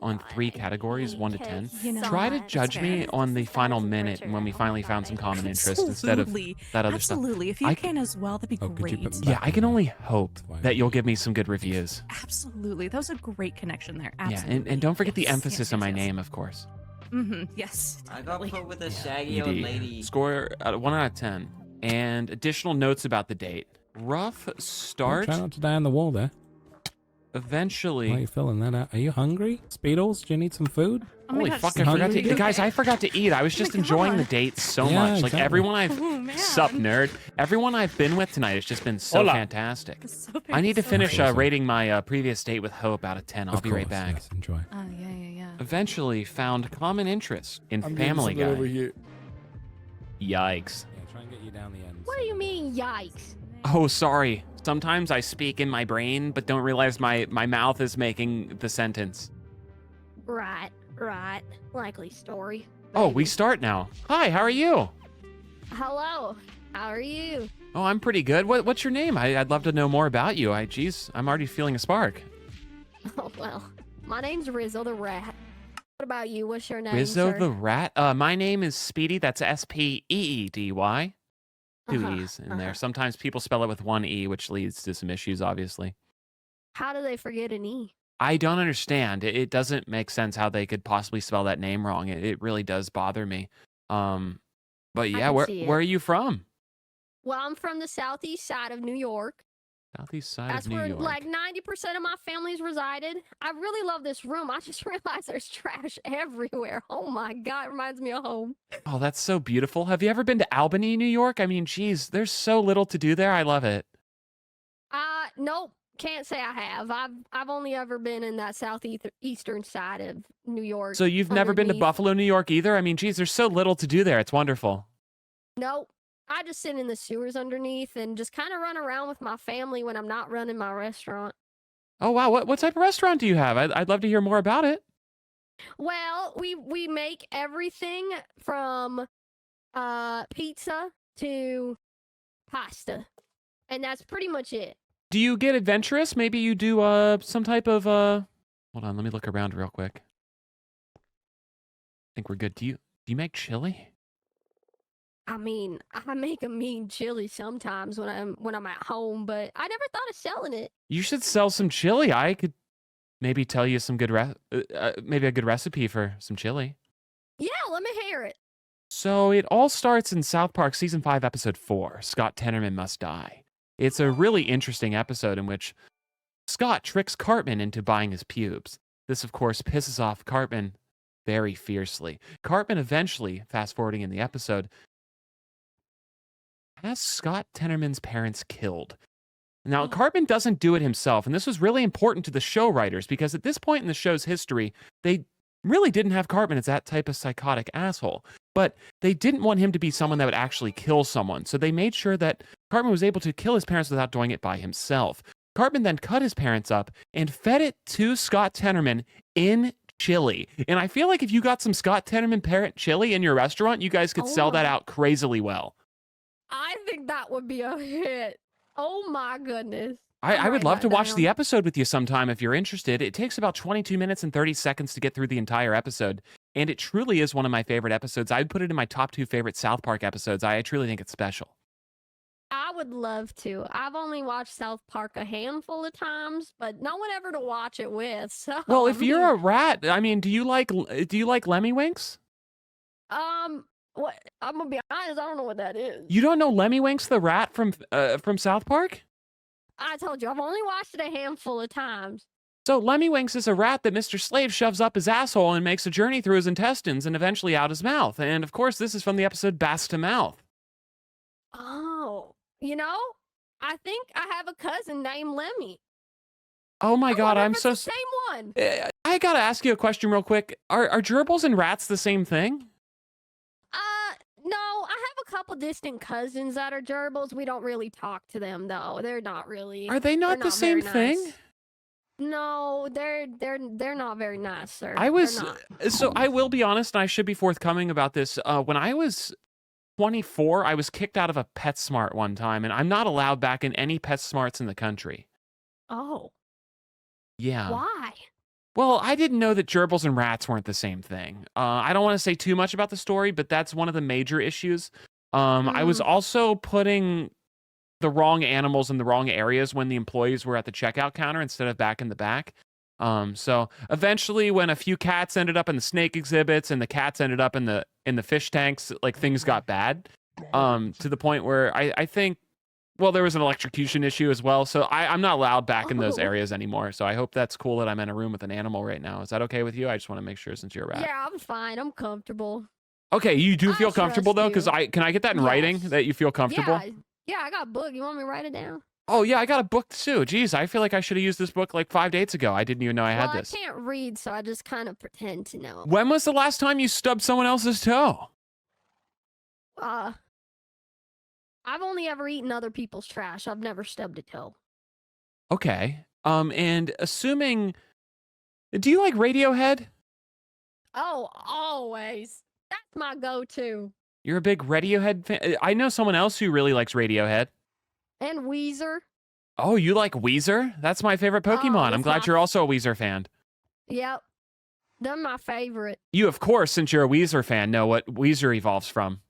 on 3 categories, 1 to 10. Try to judge me on the final minute when we finally found some common interest instead of that other stuff. Absolutely. If you can as well, that'd be great. Yeah, I can only hope that you'll give me some good reviews. Absolutely. That was a great connection there. Yeah, Absolutely. and don't forget the emphasis on my name, of course. Yes. I got put with a shaggy old lady. Score 1 out of 10. And additional notes about the date. Rough start. Try not to die on the wall there. Eventually. Why are you filling that out? Are you hungry? Speedles, do you need some food? Holy fuck, I forgot to eat. Guys, I forgot to eat. I was just enjoying the date so much. Like everyone sup nerd. Everyone I've been with tonight has just been so fantastic. I need to finish rating my previous date with Hope out of 10. I'll be right back. Yes, enjoy. Oh, yeah. Eventually found common interest in Family Guy. Yikes. Yeah, try and get you down the end. What do you mean, yikes? Oh, sorry. Sometimes I speak in my brain, but don't realize my mouth is making the sentence. Right. Likely story. Oh, we start now. Hi, how are you? Hello. How are you? Oh, I'm pretty good. What's your name? I'd love to know more about you. Geez, I'm already feeling a spark. Oh, well, my name's Rizzo the Rat. What about you? What's your name, Rizzo sir? the Rat? My name is Speedy. That's S-P-E-E-D-Y. 2 E's in there. Sometimes people spell it with 1 E, which leads to some issues, obviously. How do they forget an E? I don't understand. It doesn't make sense how they could possibly spell that name wrong. It really does bother me. But yeah, can where see it. where are you from? Well, I'm from the southeast side of New York. Southeast side That's of New where York. like 90% of my family's resided. I really love this room. I just realized there's trash everywhere. Oh my God, it reminds me of home. Oh, that's so beautiful. Have you ever been to Albany, New York? I mean, geez, there's so little to do there. I love it. Nope, can't say I have. I've only ever been in that southeastern side of New York. So you've never been to underneath. Buffalo, New York either? I mean, geez, there's so little to do there. It's wonderful. Nope. I just sit in the sewers underneath and just kind of run around with my family when I'm not running my restaurant. Oh, wow. What type of restaurant do you have? I'd love to hear more about it. Well, we make everything from pizza to pasta, and that's pretty much it. Do you get adventurous? Maybe you do some type of hold on, let me look around real quick. I think we're good. Do you make chili? I mean, I make a mean chili sometimes when I'm at home, but I never thought of selling it. You should sell some chili. I could maybe tell you some good maybe a good recipe for some chili. Yeah, let me hear it. So it all starts in South Park season 5 episode 4, Scott Tenorman Must Die. It's a really interesting episode in which Scott tricks Cartman into buying his pubes. This of course pisses off Cartman very fiercely. Cartman eventually, fast forwarding in the episode, has Scott Tenorman's parents killed. Now, Cartman doesn't do it himself, and this was really important to the show writers because at this point in the show's history, they really didn't have Cartman as that type of psychotic asshole. But they didn't want him to be someone that would actually kill someone, so they made sure that Cartman was able to kill his parents without doing it by himself. Cartman then cut his parents up and fed it to Scott Tenorman in chili. And I feel like if you got some Scott Tenorman parent chili in your restaurant, you guys could sell that out crazily well. I think that would be a hit. Oh my goodness. I would love to watch the episode with you sometime if you're interested. It takes about 22 minutes and 30 seconds to get through the entire episode, and it truly is one of my favorite episodes. I'd put it in my top 2 favorite South Park episodes. I truly think it's special. I would love to. I've only watched South Park a handful of times, but no one ever to watch it with. So Well, if you're a rat, I mean, do you like Lemmy Winks? what? I'm gonna be honest. I don't know what that is. You don't know Lemmy Winks the rat from South Park? I told you, I've only watched it a handful of times. So Lemmy Winks is a rat that Mr. Slave shoves up his asshole and makes a journey through his intestines and eventually out his mouth. And of course, this is from the episode Bass to Mouth. Oh, you know, I think I have a cousin named Lemmy. Oh my God, I'm so... The same one. I gotta ask you a question real quick. Are gerbils and rats the same thing? No, I have a couple distant cousins that are gerbils. We don't really talk to them though. They're not really. Are they not the same very thing? nice. No, they're not very nice, sir. So I will be honest, and I should be forthcoming about this. When I was 24, I was kicked out of a PetSmart one time, and I'm not allowed back in any PetSmarts in the country. Oh. Yeah. Why? Well, I didn't know that gerbils and rats weren't the same thing. I don't want to say too much about the story, but that's one of the major issues. I was also putting the wrong animals in the wrong areas when the employees were at the checkout counter instead of back in the back. So eventually, when a few cats ended up in the snake exhibits and the cats ended up in the fish tanks, like things got bad. To the point where I think, well, there was an electrocution issue as well. So I'm not allowed back in those areas anymore. So I hope that's cool that I'm in a room with an animal right now. Is that okay with you? I just want to make sure since you're a rat. Yeah, I'm fine. I'm comfortable. Okay, you do feel comfortable though? Because can I get that in writing that you feel comfortable? Yeah, I got a book. You want me to write it down? Oh yeah, I got a book too. Jeez, I feel like I should have used this book like 5 dates ago. I didn't even know I had this. I can't read, so I just kind of pretend to know. When was the last time you stubbed someone else's toe? I've only ever eaten other people's trash. I've never stubbed a toe. Okay. And assuming, do you like Radiohead? Oh, always. That's my go-to. You're a big Radiohead fan? I know someone else who really likes Radiohead. And Weezer. Oh, you like Weezer? That's my favorite Pokemon. I'm glad you're also a Weezer fan. Yep. They're my favorite. You, of course, since you're a Weezer fan, know what Weezer evolves from.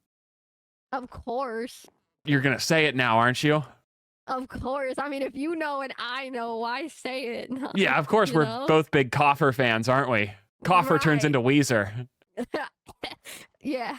Of course. You're going to say it now, aren't you? Of course. I mean, if you know and I know, why say it? Yeah, of course. We're both big Coffer fans, aren't we? Coffer turns into Weezer. Yeah.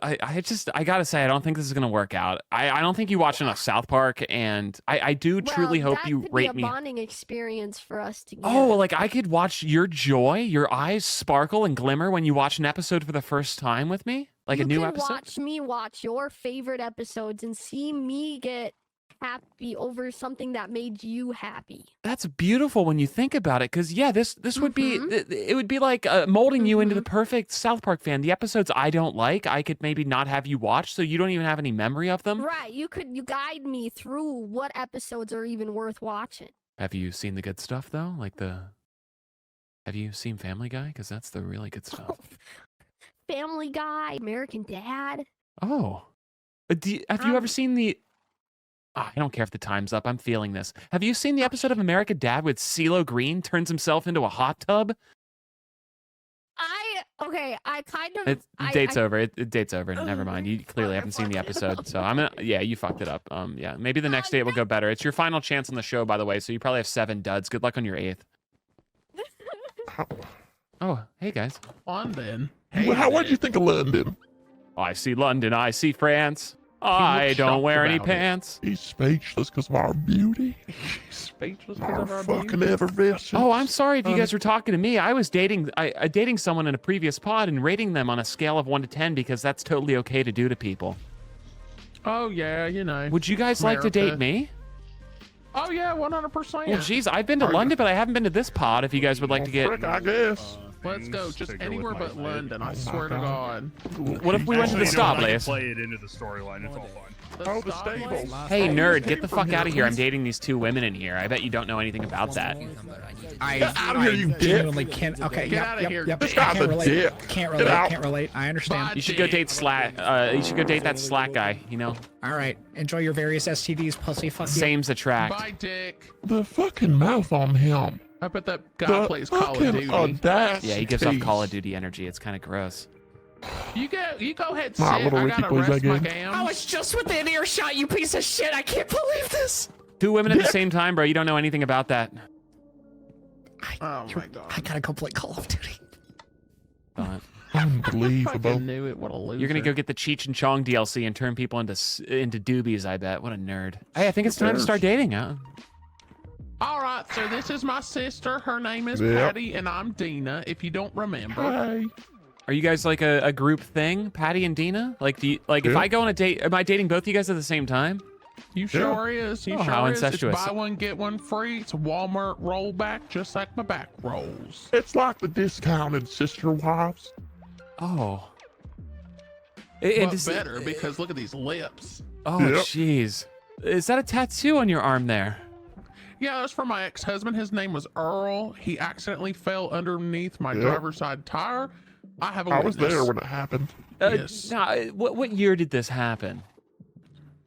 I gotta say, I don't think this is gonna work out. I don't think you watch enough South Park, and I do truly hope you rate me. Be a bonding experience for us together. Oh, like I could watch your joy, your eyes sparkle and glimmer when you watch an episode for the first time with me, like a new episode. Watch me watch your favorite episodes and see me get happy over something that made you happy. That's beautiful when you think about it, because yeah, this would be it would be like molding you into the perfect South Park fan. The episodes I don't like, I could maybe not have you watch, so you don't even have any memory of them. Right, you guide me through what episodes are even worth watching. Have you seen the good stuff though? Have you seen Family Guy? Because that's the really good stuff. Family Guy, American Dad. Oh, have you ever seen the? I don't care if the time's up. I'm feeling this. Have you seen the episode of American Dad with CeeLo Green turns himself into a hot tub? I kind of. Date's over. Date's over. Never mind. You clearly haven't seen the episode, so I'm gonna. Yeah, you fucked it up. Yeah, maybe the next date will go better. It's your final chance on the show, by the way. So you probably have 7 duds. Good luck on your 8th. Oh, hey guys. London. Hey, what did you think of London? I see London. I see France. I don't wear any pants. He's speechless because of our beauty. Speechless because of our fucking effervescence. Oh, I'm sorry if you guys were talking to me. I was dating someone in a previous pod and rating them on a scale of 1 to 10 because that's totally okay to do to people. Oh yeah, you know. Would you guys like to date me? Oh yeah, 100%. Well, geez, I've been to London, but I haven't been to this pod. If you guys would like to get, frick, I guess. Let's go, just anywhere but London. I swear to God. What if we went to the stop, Lace? Play it into the storyline. It's all fine. Oh, the stables. Hey, nerd, get the fuck out of here. I'm dating these 2 women in here. I bet you don't know anything about that. I genuinely can't. Okay, Get out of here. I can't relate. Can't relate. Can't relate. I understand. You should go date Slack. You should go date that Slack guy. You know. All right. Enjoy your various STDs, pussy. Fuck you. Same's attract. Bye, Dick. The fucking mouth on him. I bet that guy plays Call of Duty. Yeah, he gives off Call of Duty energy. It's kind of gross. You go ahead, sit. My I little Ricky gotta plays rest that my game. gams. I was just within earshot, you piece of shit. I can't believe this. 2 women at the same time, bro. You don't know anything about that. Oh my God. I gotta go play Call of Duty. Unbelievable. I knew it. What a loser. You're gonna go get the Cheech and Chong DLC and turn people into doobies. I bet. What a nerd. Hey, I think it's time to start dating. Huh? All right, so this is my sister. Her name is Patty, and I'm Dina. If you don't remember. Hey. Are you guys like a group thing, Patty and Dina? Like, if I go on a date, am I dating both you guys at the same time? You sure is. You sure how is. incestuous. It's buy one, get one free. It's a Walmart rollback, just like my back rolls. It's like the discounted sister wives. Oh. But better, because look at these lips. Oh, jeez. Is that a tattoo on your arm there? Yeah, that's from my ex-husband. His name was Earl. He accidentally fell underneath my driver's side tire. I was there when it happened. Yes. Now, what year did this happen?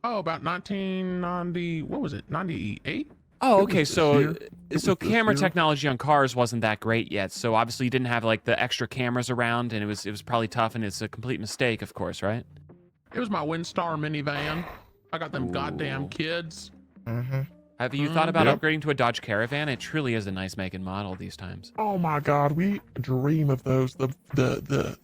Oh, about 1990. What was it? 98. Oh, okay. So camera technology on cars wasn't that great yet. So obviously you didn't have like the extra cameras around, and it was probably tough, and it's a complete mistake, of course, right? It was my Windstar minivan. I got them goddamn kids. Have you thought about upgrading to a Dodge Caravan? It truly is a nice make and model these times. Oh my God, we dream of those. The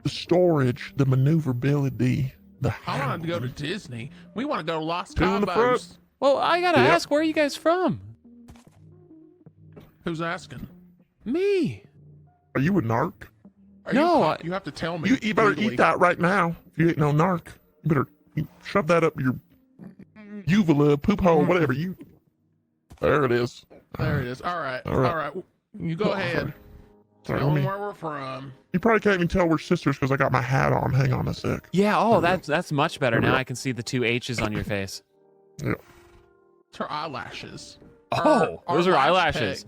storage, the maneuverability, the. I wanted to go to Disney. We want to go to Los 2 in the front. Cabos. Well, I gotta ask, where are you guys from? Who's asking? Me. Are you a narc? You have to tell me. You better eat that right now. If you ain't no narc, you better shove that up your uvula, poop hole, whatever you. There it is. There it is. All right. All right. You go ahead. Tell them where we're from. You probably can't even tell we're sisters because I got my hat on. Hang on a sec. Yeah. Oh, that's much better. Now I can see the 2 H's on your face. Yeah. It's her eyelashes. Oh, those are eyelashes.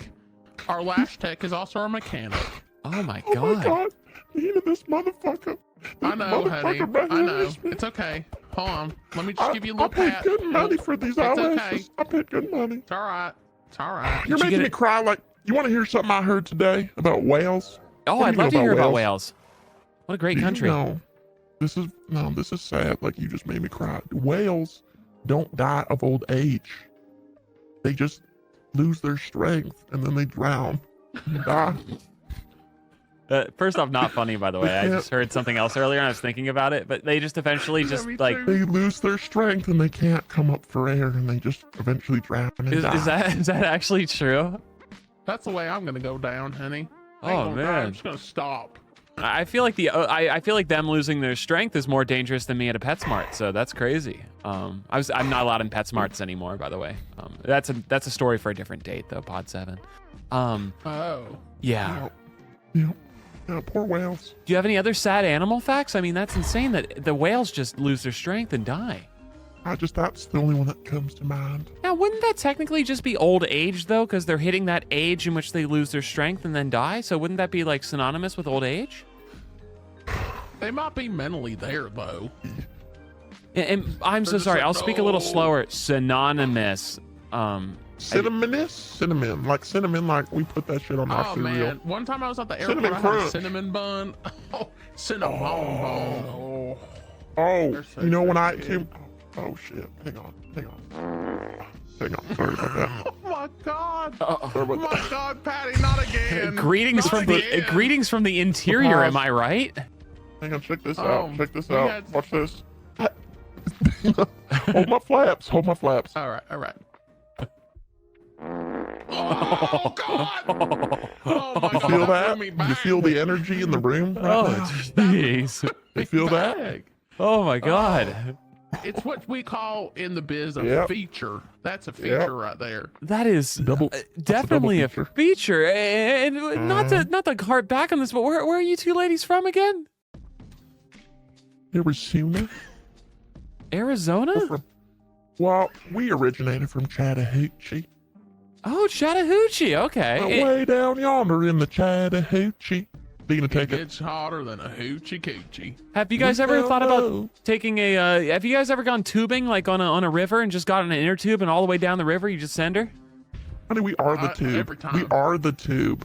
Our lash tech is also a mechanic. Oh my God. Oh my God. Eat this motherfucker. I know, honey. I know. It's okay. Hold on. Let me just give you a little pat. I paid good money for these eyelashes. Okay. I paid good money. It's all right. It's all right. You're making me cry. Like, you want to hear something I heard today about whales? Oh, I'd love to hear about whales. What a great country. This is sad. Like, you just made me cry. Whales don't die of old age. They just lose their strength and then they drown and die. First off, not funny, by the way. I just heard something else earlier and I was thinking about it, but they just eventually just like they lose their strength and they can't come up for air and they just eventually drown and die. Is that actually true? That's the way I'm gonna go down, honey. Oh man, I'm just gonna stop. I feel like I feel like them losing their strength is more dangerous than me at a PetSmart, so that's crazy. I'm not allowed in PetSmarts anymore, by the way. That's a story for a different date though, Pod 7. Oh. Yeah. Yeah, poor whales. Do you have any other sad animal facts? I mean, that's insane that the whales just lose their strength and die. That's the only one that comes to mind. Now, wouldn't that technically just be old age though? Because they're hitting that age in which they lose their strength and then die. So wouldn't that be like synonymous with old age? They might be mentally there though. And I'm so sorry. I'll speak a little slower. Synonymous. Cinnamon, like cinnamon, like we put that shit on our cereal. Man, one time I was at the airport, Cinnamon I had a crunch. cinnamon bun. Oh, cinnamon bun. Oh, you know when I came. Oh shit! Hang on. Sorry about that. Oh my god! Sorry about My god, Patty, not again! Greetings from the interior. Am I right? Hang on, check this out. Check this out. had- Watch this. Hold my flaps. All right. Oh god! Oh my You feel god! that? You feel the energy in the room? Oh, jeez. You feel that? Oh my god. It's what we call in the biz a Yep. feature. That's a feature right there. That is definitely a feature. And not to harp back on this, but where are you two ladies from again? Arizona? Well, we originated from Chattahoochee. Oh, Chattahoochee. Okay. Way down yonder in the Chattahoochee. Being a It take gets hotter than a hoochie coochie. Have you guys ever thought about taking a? Have you guys ever gone tubing like on a river and just gotten an inner tube and all the way down the river you just send her? Honey, we are the tube. every time. We are the tube.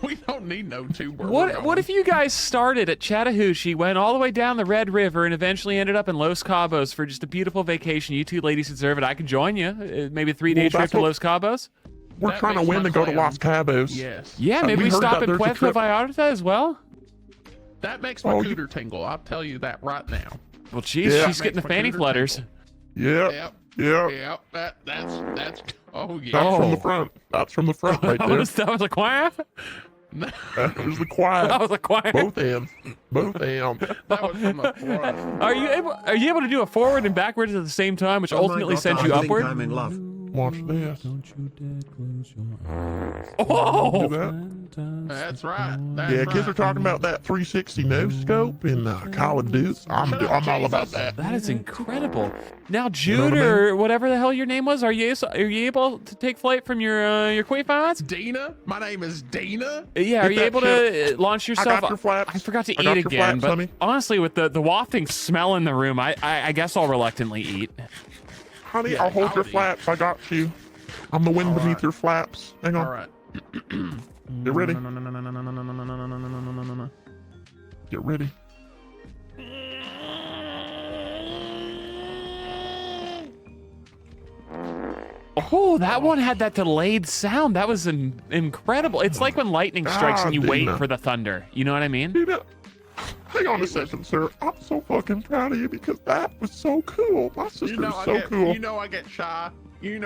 We don't need no tube. where we're What going. if you guys started at Chattahoochee, went all the way down the Red River, and eventually ended up in Los Cabos for just a beautiful vacation? You two ladies deserve it. I could join you. Maybe a 3-day Well, trip that's to what- Los Cabos. We're trying to win to go to Los Cabos. Yes. Yeah, maybe we heard stop that at there's a Puerto trip- Vallarta as well. That makes my cooter tingle. I'll tell you that right now. Well, geez, Yeah. she's getting the Makes my fanny cooter flutters. Yep. Yep. That's. Oh yeah. That's from the front. That's from the front right that there. was a quaff? That was the quiet. That was a quaff. Both ends. Both ends. That was from the front. Are you able to do a forward and backwards at the same time, which ultimately sends you upward? I'm in love. Watch this. Don't you dare close your eyes. Oh! Do that. That's right. That's Yeah, kids are talking about that 360 no scope in Call of Duty. I'm all about that. That is incredible. Now, Jude, or whatever the hell your name was, are you able to take flight from your quaifans? Dina. My name is Dina. Yeah, are you able to launch yourself? I got your flaps. I forgot to I eat got your again, flaps, but honey. honestly, with the wafting smell in the room, I guess I'll reluctantly eat. Honey, Yeah, I'll hold your I'll flaps. I got you. I'm the wind beneath your flaps. Hang on. All right. Get ready. No. Get ready. Oh, that one had that delayed sound. That was incredible. It's like when lightning strikes and you wait Dina. for the thunder. You know what I mean? Dina, hang on a second, sir. I'm so fucking proud of you because that was so cool. My sister's so cool. You know I get shy. Can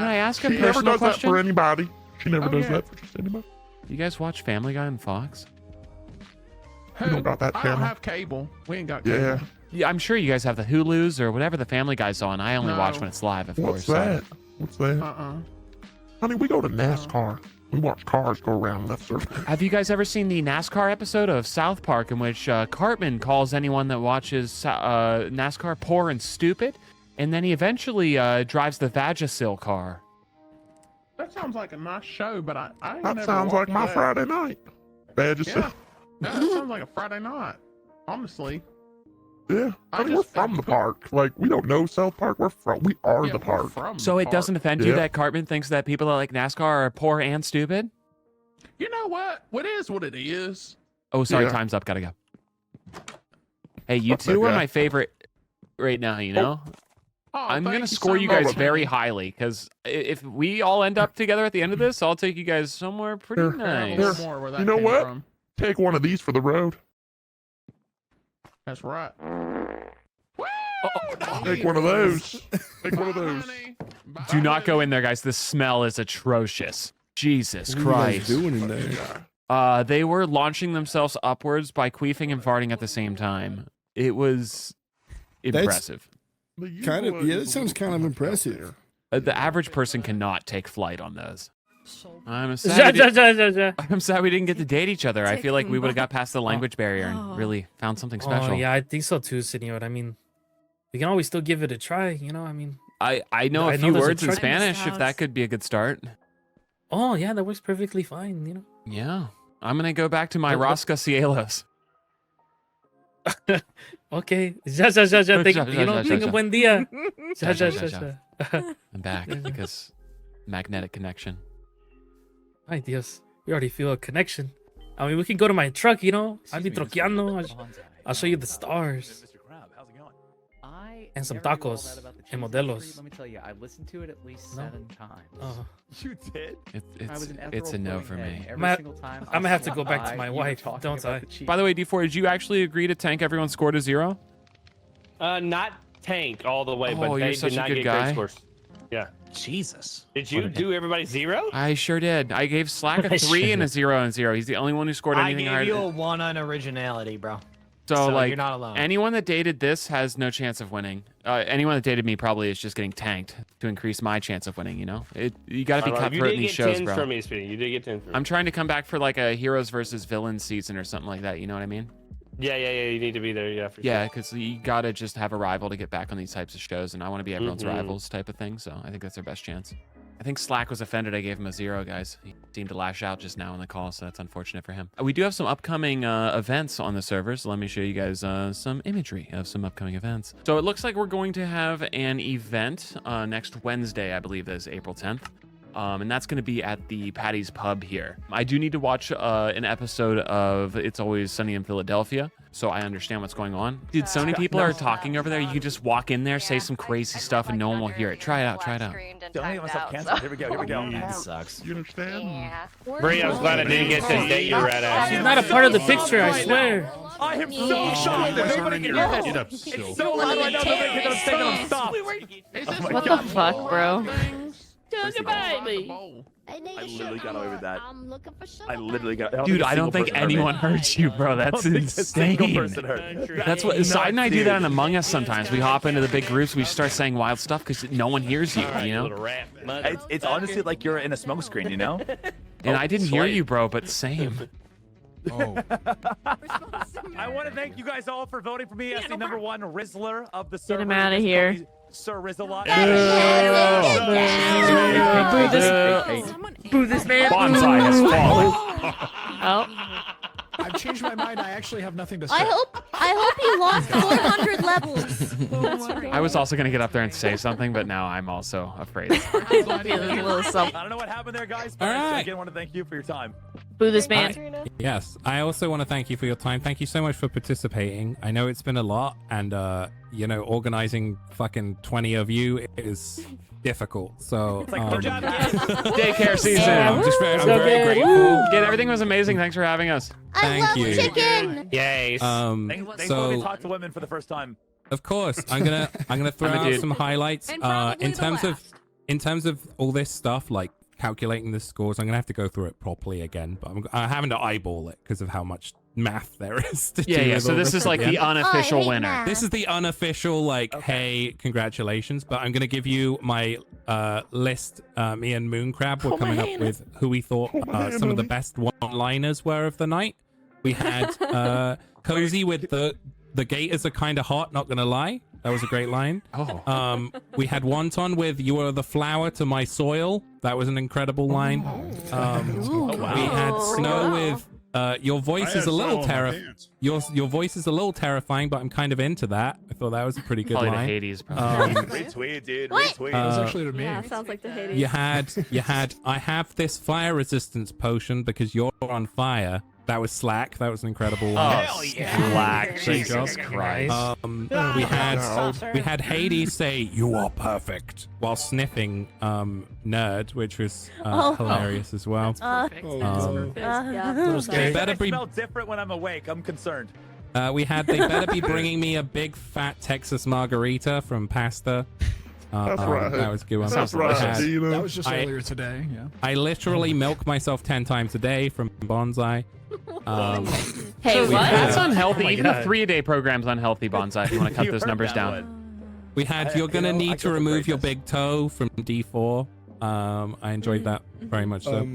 I ask a She never personal does question? that for anybody. She never Oh, does yeah. that for just anybody. You guys watch Family Guy and Fox? We don't got that I don't channel. have cable. We ain't got cable. Yeah. Yeah, I'm sure you guys have the Hulus or whatever the Family Guy's on. I only watch No. when it's live, of What's course. that? What's that? Honey, we go to NASCAR. We watch cars go around left circle. Have you guys ever seen the NASCAR episode of South Park in which Cartman calls anyone that watches NASCAR poor and stupid, and then he eventually drives the Vagisil car? That sounds like a nice show, but I ain't That never sounds like watched my that. Friday night. Bad just Yeah. That sounds like a Friday night. Honestly. Yeah. I mean, we're just- from the park. Like, we don't know South Park. We are Yeah, the we're park. from So the it park. doesn't offend you Yeah. that Cartman thinks that people that like NASCAR are poor and stupid? You know what? What is what it is. Oh, sorry, Yeah. time's up. Gotta go. Hey, you Fuck that two are guy. my favorite right now, you know? Oh, I'm thank gonna you score so you guys much. very highly because if we all end up together at the end of this, I'll take you guys somewhere pretty Here. Yeah, a nice. little more where that You know came what? from. Take one of these for the road. That's right. Take one of those. Take one of those. Do not go in there, guys. The smell is atrocious. Jesus Christ. doing in there? They were launching themselves upwards by queefing and farting at the same time. It was impressive. Kind of, yeah, that sounds kind of impressive. The average person cannot take flight on those. I'm sad we didn't get to date each other. I feel like we would have got past the language barrier and really found something special. Oh, yeah, I think so too, Senor. I mean, we can always still give it a try, you know? I mean, I know a few words in Spanish, if that could be a good start. Oh, yeah, that works perfectly fine, you know? Yeah. I'm going to go back to my Rascacielos. Okay. Ya. Tenga buen día. Ya. I'm back because magnetic connection. Ay, Dios. We already feel a connection. I mean, we can go to my truck, you know? I'll be troqueando. I'll show you the stars. And some tacos and modelos. Let me tell you, I listened to it at least 7 times. Oh. You did? It's a no for me. I'm gonna have to go back to my wife, don't I? By the way, D4, did you actually agree to tank everyone's score to 0? Not tank all the way, but you're they such did a not good get guy. great scores. Yeah. Jesus. Did you do everybody 0? I sure did. I gave Slack a 3 and a 0 and 0. He's the only one who scored anything I higher. gave you a 1 on originality, bro. So like, you're not alone. anyone that dated this has no chance of winning. Anyone that dated me probably is just getting tanked to increase my chance of winning. You know, you got to be cutthroat in these shows, bro. From me, Speedy. You did get 10 from me. I'm trying to come back for like a heroes versus villains season or something like that. You know what I mean? Yeah. You need to be there. Yeah, for Yeah, sure. because you got to just have a rival to get back on these types of shows, and I want to be everyone's rivals type of thing. So I think that's our best chance. I think Slack was offended I gave him a 0, guys. He seemed to lash out just now on the call, so that's unfortunate for him. We do have some upcoming events on the server, so let me show you guys some imagery of some upcoming events. So it looks like we're going to have an event next Wednesday, I believe that is April 10th. And that's going to be at the Patty's Pub here. I do need to watch an episode of It's Always Sunny in Philadelphia, so I understand what's going on. Dude, so many people are talking over there. You can just walk in there, say some crazy stuff, and no one will hear it. Try it out. Try it out. Don't make myself canceled. Here we go. That sucks. You understand? Yeah. Bree, I was glad I didn't get to date your rat ass. She's not a part of the picture, I swear. I am so shocked that nobody can hear this. It's so loud right now. Nobody can say that I'm stopped. What the fuck, bro? I literally got away with that. I'm looking for I literally got. Dude, I don't think anyone heard you, bro. That's insane. That's what Side and I do that in Among Us sometimes. We hop into the big groups, we start saying wild stuff because no one hears you, you know? It's honestly like you're in a smoke screen, you know? And I didn't hear you, bro, but same. Oh. I want to thank you guys all for voting for me as the #1 Rizzler of the server. Get him out of here. Sir Rizzle. Boo this man. Bonsai has fallen. Oh. I've changed my mind. I actually have nothing to say. I hope he lost 400 levels. I was also going to get up there and say something, but now I'm also afraid. I don't know what happened there, guys, but I again want to thank you for your time. Boo this man. Yes, I also want to thank you for your time. Thank you so much for participating. I know it's been a lot, and you know, organizing fucking 20 of you is difficult. So daycare season. I'm very grateful. Get everything was amazing. Thanks for having us. I love chicken. Yay. Thanks for letting me talk to women for the first time. Of course, I'm gonna throw out some highlights. In terms of all this stuff, like calculating the scores, I'm gonna have to go through it properly again. But I'm having to eyeball it because of how much math there is to do with so all this is like the unofficial winner. This is the unofficial, like, hey, congratulations. But I'm gonna give you my list. Me and Mooncrab were coming up with who we thought some of the best one-liners were of the night. We had Cozy with the gators are kind of hot, not gonna lie. That was a great line. We had Wonton with "You are the flower to my soil." That was an incredible line. We had Snow with "Your voice is a little terrifying." Your voice is a little terrifying, but I'm kind of into that. I thought that was a pretty good Probably line. the Hades, probably. Retweet, dude. What? Retweet. It was actually to me. Yeah, sounds like the Hades. You had I have this fire resistance potion because you're on fire, That was Slack. That was an incredible one. Hell yeah. Slack. Jesus Christ. We had Hades say "You are perfect" while sniffing "Nerd," which was hilarious as well. They better be. Smell different when I'm awake. I'm concerned. They better be bringing me a big fat Texas margarita from Pasta. That's right. That was a good one. That's right. That was just earlier today. Yeah. I literally milk myself 10 times a day from Bonsai. Hey, what? That's unhealthy. Even a 3-a-day program's unhealthy, Bonsai, if you want to cut those numbers down. We had You're Gonna Need to Remove Your Big Toe from D4. I enjoyed that very much so.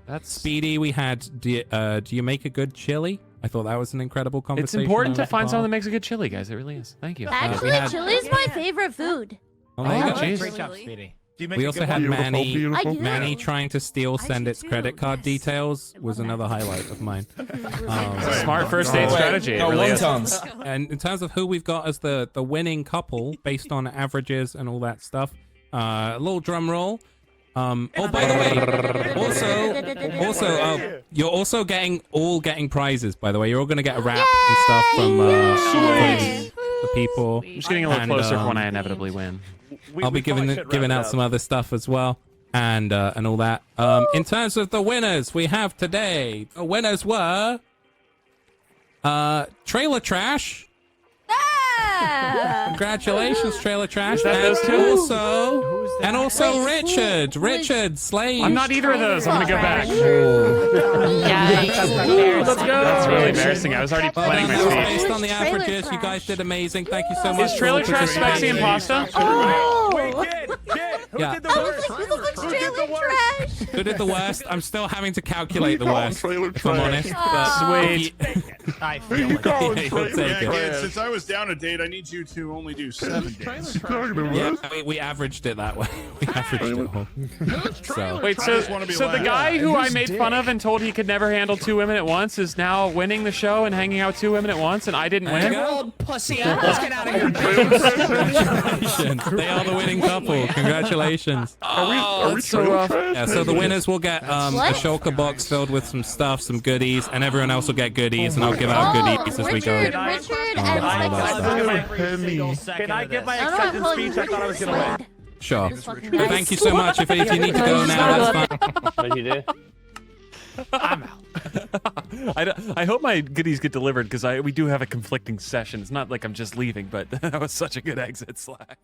That's Speedy. We had do you make a good chili? I thought that was an incredible It's conversation. important to find someone that makes a good chili, guys. It really is. Thank you. Actually, chili's my favorite food. Oh, there you go. jeez. Great job, Speedy. We also had Manny. I do. Manny trying to steal Sendit's credit card details was another highlight of mine. Smart first date strategy. It really is. And in terms of who we've got as the winning couple based on averages and all that stuff, a little drum roll. By the way, also, you're also getting prizes. By the way, you're all gonna get a wrap and stuff from the people. I'm just getting a little closer for when I inevitably win. I'll be giving out some other stuff as well, and all that. In terms of the winners we have today, the winners were Trailer Trash. Congratulations, Trailer Trash, and also Richard. Richard Slade. I'm not either of those. I'm gonna go back. Let's go. That's really embarrassing. I was already planning my speech. Based on the averages, you guys did amazing. Thank you so much. Is Trailer Trash Spexy and Pasta? Who did the worst? Who did the worst? Who did the worst? I'm still having to calculate the worst, if I'm honest. Sweet. I feel it. You'll take it. Kid, since I was down a date, I need you to only do 7 days. Yeah, we averaged it that way. We averaged it all. So. Wait, so the guy who I made fun of and told he could never handle 2 women at once is now winning the show and hanging out with 2 women at once, and I didn't win? Old pussy. Let's get out of here. Congratulations. They are the winning couple. Congratulations. Are we so rough? Yeah, so the winners will get a shulker box filled with some stuff, some goodies, and everyone else will get goodies, and I'll give out goodies as we go. Richard and Can I give my acceptance speech? I thought I was gonna win. Sure. Thank you so much. If you need to go now, that's fine. What you do? I'm out. I hope my goodies get delivered because we do have a conflicting session. It's not like I'm just leaving, but that was such a good exit, Slack.